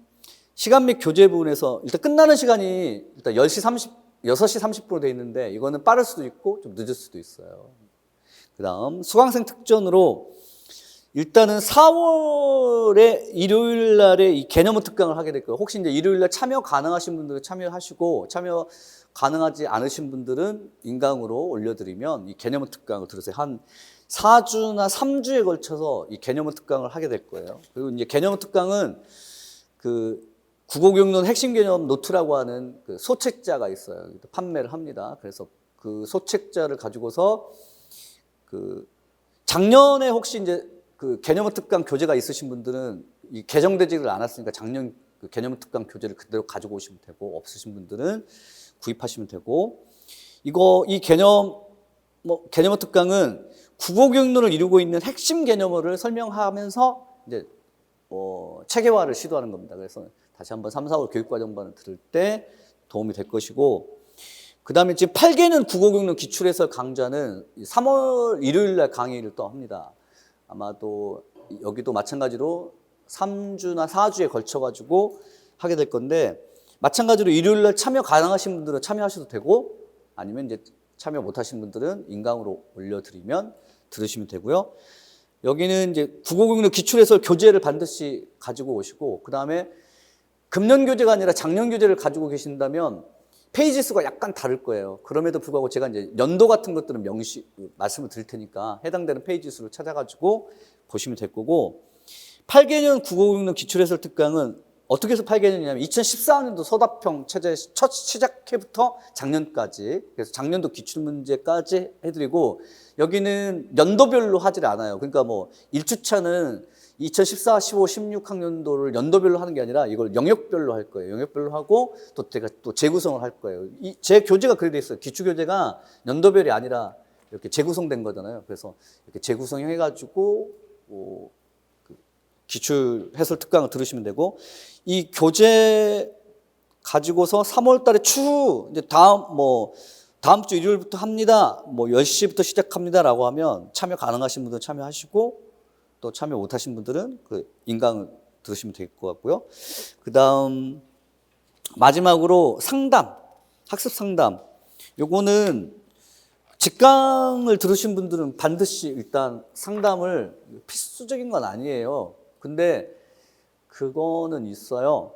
Speaker 1: 시간 및 교재 부분에서 일단 끝나는 시간이 일단 6시 30분으로 되어 있는데 이거는 빠를 수도 있고 좀 늦을 수도 있어요. 그 다음 수강생 특전으로 일단은 4월에 일요일 날에 이 개념 특강을 하게 될 거예요. 혹시 이제 일요일 날 참여 가능하신 분들은 참여하시고, 참여 가능하지 않으신 분들은 인강으로 올려드리면 이 개념 특강을 들으세요. 한 4주나 3주에 걸쳐서 이 개념 특강을 하게 될 거예요. 그리고 이제 개념 특강은 그 국어교육론 핵심 개념 노트라고 하는 그 소책자가 있어요. 판매를 합니다. 그래서 그 소책자를 가지고서 그 작년에 혹시 이제 그 개념 특강 교재가 있으신 분들은 이 개정되지를 않았으니까 작년 그 개념 특강 교재를 그대로 가지고 오시면 되고, 없으신 분들은 구입하시면 되고, 이 개념 특강은 국어교육론을 이루고 있는 핵심 개념어를 설명하면서 이제 체계화를 시도하는 겁니다. 그래서 다시 한번 3, 4월 교육과정반을 들을 때 도움이 될 것이고, 그 다음에 지금 8개년 국어교육론 기출해설 강좌는 3월 일요일 날 강의를 또 합니다. 아마도 여기도 마찬가지로 3주나 4주에 걸쳐가지고 하게 될 건데, 마찬가지로 일요일 날 참여 가능하신 분들은 참여하셔도 되고, 아니면 이제 참여 못하신 분들은 인강으로 올려드리면 들으시면 되고요. 여기는 이제 국어교육론 기출해설 교재를 반드시 가지고 오시고, 그 다음에 금년 교재가 아니라 작년 교재를 가지고 계신다면 페이지 수가 약간 다를 거예요. 그럼에도 불구하고 제가 이제 연도 같은 것들은 말씀을 드릴 테니까 해당되는 페이지 수를 찾아가지고 보시면 될 거고, 8개년 국어교육론 기출해설 특강은 어떻게 해서 파괴했냐면 2014년도 서답형 체제 첫 시작해부터 작년까지, 그래서 작년도 기출문제까지 해드리고, 여기는 연도별로 하질 않아요. 그러니까 뭐 1주차는 2014, 15, 16학년도를 연도별로 하는 게 아니라 이걸 영역별로 할 거예요. 영역별로 하고 또 제가 또 재구성을 할 거예요. 제 교재가 그렇게 돼 있어요. 기출교재가 연도별이 아니라 이렇게 재구성된 거잖아요. 그래서 이렇게 재구성해가지고 기출 해설 특강을 들으시면 되고, 이 교재 가지고서 3월 달에 추후 이제 다음 주 일요일부터 합니다. 뭐 10시부터 시작합니다라고 하면 참여 가능하신 분들은 참여하시고, 또 참여 못 하신 분들은 그 인강을 들으시면 될 것 같고요. 그다음 마지막으로 상담, 학습 상담. 요거는 직강을 들으신 분들은 반드시 일단 상담을 필수적인 건 아니에요. 근데 그거는 있어요.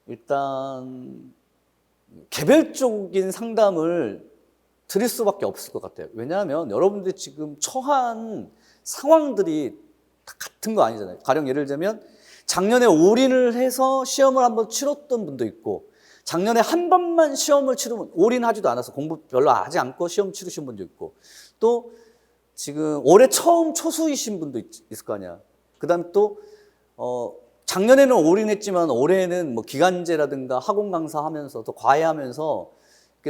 Speaker 1: 일단 개별적인 상담을 드릴 수밖에 없을 것 같아요. 왜냐하면 여러분들이 지금 처한 상황들이 다 같은 거 아니잖아요. 가령 예를 들면 작년에 올인을 해서 시험을 한번 치렀던 분도 있고, 작년에 한 번만 시험을 치르면 올인하지도 않아서 공부 별로 하지 않고 시험 치르신 분도 있고, 또 지금 올해 처음 초수이신 분도 있을 거 아니야. 그 다음에 또 작년에는 올인했지만 올해는 뭐 기간제라든가 학원 강사하면서 또 과외하면서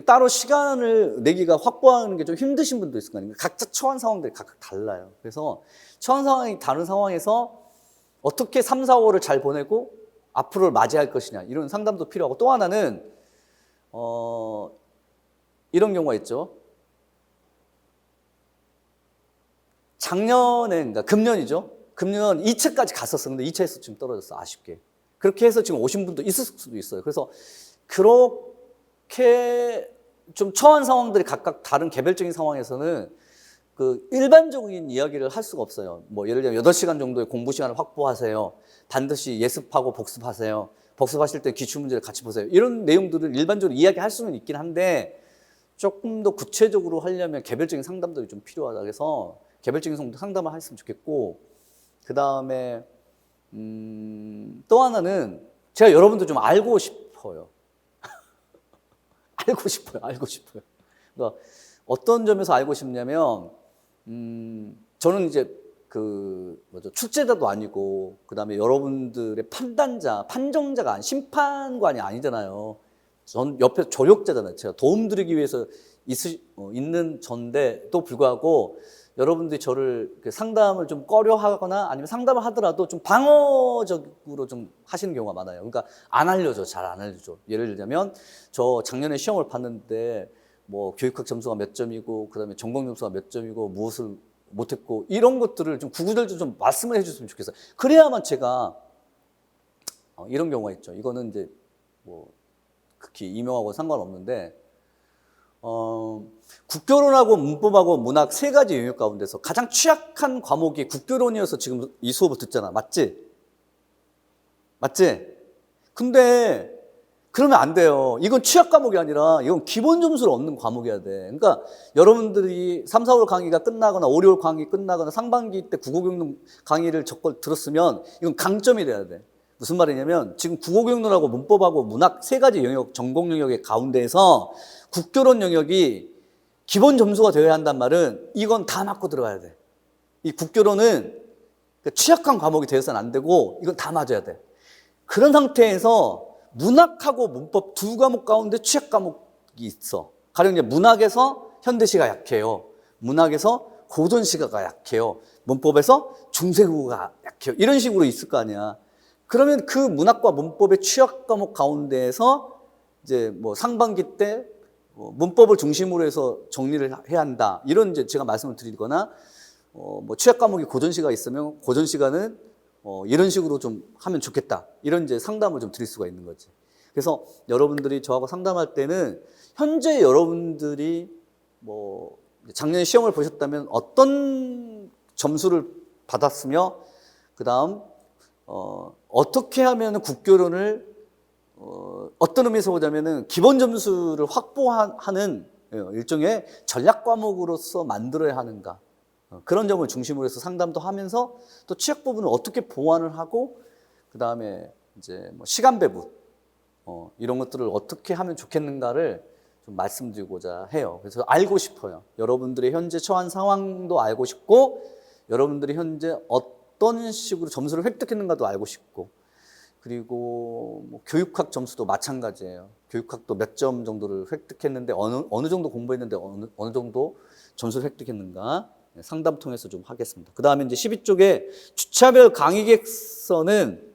Speaker 1: 따로 시간을 내기가 확보하는 게 좀 힘드신 분도 있을 거 아닙니까? 각자 처한 상황들이 각각 달라요. 그래서 처한 상황이 다른 상황에서 어떻게 3, 4, 5를 잘 보내고 앞으로를 맞이할 것이냐, 이런 상담도 필요하고, 또 하나는 이런 경우가 있죠. 작년에, 그러니까 금년이죠. 금년 2차까지 갔었어. 근데 2차에서 지금 떨어졌어. 아쉽게. 그렇게 해서 지금 오신 분도 있을 수도 있어요. 그래서 그렇게 좀 처한 상황들이 각각 다른 개별적인 상황에서는 그 일반적인 이야기를 할 수가 없어요. 뭐 예를 들면 8시간 정도의 공부 시간을 확보하세요. 반드시 예습하고 복습하세요. 복습하실 때 기출문제를 같이 보세요. 이런 내용들을 일반적으로 이야기할 수는 있긴 한데, 조금 더 구체적으로 하려면 개별적인 상담들이 좀 필요하다. 그래서 개별적인 상담을 했으면 좋겠고, 그 다음에 또 하나는 제가 여러분들 좀 알고 싶어요. 알고 싶어요. 그러니까 어떤 점에서 알고 싶냐면, 저는 이제 출제자도 아니고, 그 다음에 여러분들의 판정자가 심판관이 아니잖아요. 전 옆에 조력자잖아요. 제가 도움드리기 위해서 있는 전데도 불구하고, 여러분들이 저를 상담을 좀 꺼려하거나 아니면 상담을 하더라도 좀 방어적으로 좀 하시는 경우가 많아요. 그러니까 잘 안 알려줘. 예를 들자면, 저 작년에 시험을 봤는데 뭐 교육학 점수가 몇 점이고, 그 다음에 전공 점수가 몇 점이고, 무엇을 못했고, 이런 것들을 좀 구구절절 좀 말씀을 해줬으면 좋겠어요. 그래야만 제가 이런 경우가 있죠. 이거는 이제 뭐 극히 임용하고 상관없는데, 국교론하고 문법하고 문학 세 가지 영역 가운데서 가장 취약한 과목이 국교론이어서 지금 이 수업을 듣잖아. 맞지? 근데 그러면 안 돼요. 이건 취약 과목이 아니라 이건 기본 점수를 얻는 과목이어야 돼. 그러니까 여러분들이 3, 4월 강의가 끝나거나 5, 6월 강의 끝나거나 상반기 때 국어교육론 강의를 들었으면 이건 강점이 돼야 돼. 무슨 말이냐면, 지금 국어교육론하고 문법하고 문학 세 가지 영역, 전공 영역의 가운데에서 국교론 영역이 기본 점수가 되어야 한단 말은 이건 다 맞고 들어가야 돼. 이 국교론은 취약한 과목이 되어서는 안 되고 이건 다 맞아야 돼. 그런 상태에서 문학하고 문법 두 과목 가운데 취약 과목이 있어. 가령 이제 문학에서 현대시가 약해요. 문학에서 고전시가가 약해요. 문법에서 중세국어가 약해요. 이런 식으로 있을 거 아니야. 그러면 그 문학과 문법의 취약 과목 가운데에서 이제 뭐 상반기 때 문법을 중심으로 해서 정리를 해야 한다. 이런 이제 제가 말씀을 드리거나, 뭐 취약 과목이 고전시가 있으면 고전시가는 이런 식으로 좀 하면 좋겠다. 이런 이제 상담을 좀 드릴 수가 있는 거지. 그래서 여러분들이 저하고 상담할 때는 현재 여러분들이 뭐 작년에 시험을 보셨다면 어떤 점수를 받았으며, 그 다음 어떻게 하면 국교론을 어떤 의미에서 보자면은 기본 점수를 확보하는 일종의 전략 과목으로서 만들어야 하는가, 그런 점을 중심으로 해서 상담도 하면서 또 취약 부분을 어떻게 보완을 하고, 그 다음에 이제 뭐 시간 배분, 이런 것들을 어떻게 하면 좋겠는가를 좀 말씀드리고자 해요. 그래서 알고 싶어요. 여러분들의 현재 처한 상황도 알고 싶고, 여러분들이 현재 어떤 식으로 점수를 획득했는가도 알고 싶고, 그리고 뭐 교육학 점수도 마찬가지예요. 교육학도 몇 점 정도를 획득했는데, 어느 정도 공부했는데 어느 정도 점수를 획득했는가, 상담 통해서 좀 하겠습니다. 그 다음에 이제 12쪽에 주차별 강의 계획서는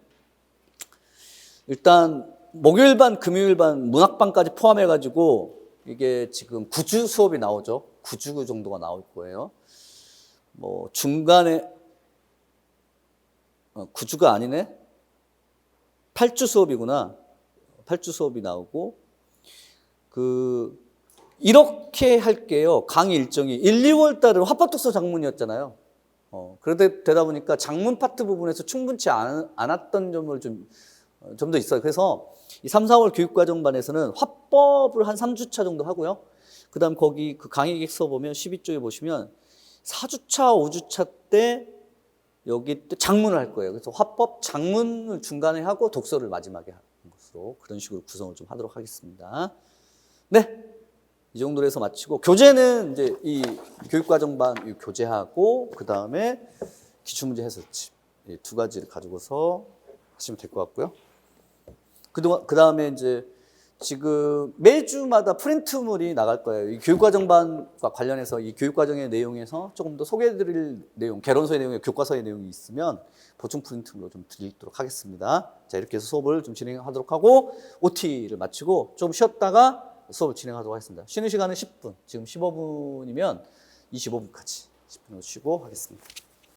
Speaker 1: 일단 목요일반, 금요일반, 문학반까지 포함해가지고 이게 지금 9주 수업이 나오죠. 9주 정도가 나올 거예요. 뭐 중간에 9주가 아니네. 8주 수업이구나. 8주 수업이 나오고 이렇게 할게요. 강의 일정이 1, 2월 달은 화법독서 장문이었잖아요. 그러다 보니까 장문 파트 부분에서 충분치 않았던 점을 좀 더 있어요. 그래서 이 3, 4월 교육과정반에서는 화법을 한 3주차 정도 하고요. 그 다음 거기 그 강의객서 보면 12쪽에 보시면 4주차, 5주차 때 여기 또 장문을 할 거예요. 그래서 화법 장문을 중간에 하고 독서를 마지막에 하는 것으로 그런 식으로 구성을 좀 하도록 하겠습니다. 네. 이 정도로 해서 마치고, 교재는 이제 이 교육과정반 이 교재하고 그 다음에 기출문제 해설집 이 두 가지를 가지고서 하시면 될 것 같고요. 그 다음에 이제 지금 매주마다 프린트물이 나갈 거예요. 이 교육과정반과 관련해서 이 교육과정의 내용에서 조금 더 소개해드릴 내용, 개론서의 내용에 교과서의 내용이 있으면 보충 프린트물로 좀 드리도록 하겠습니다. 자, 이렇게 해서 수업을 좀 진행하도록 하고 OT를 마치고 좀 쉬었다가 수업을 진행하도록 하겠습니다. 쉬는 시간은 10분, 지금 15분이면 25분까지 10분 쉬고 하겠습니다.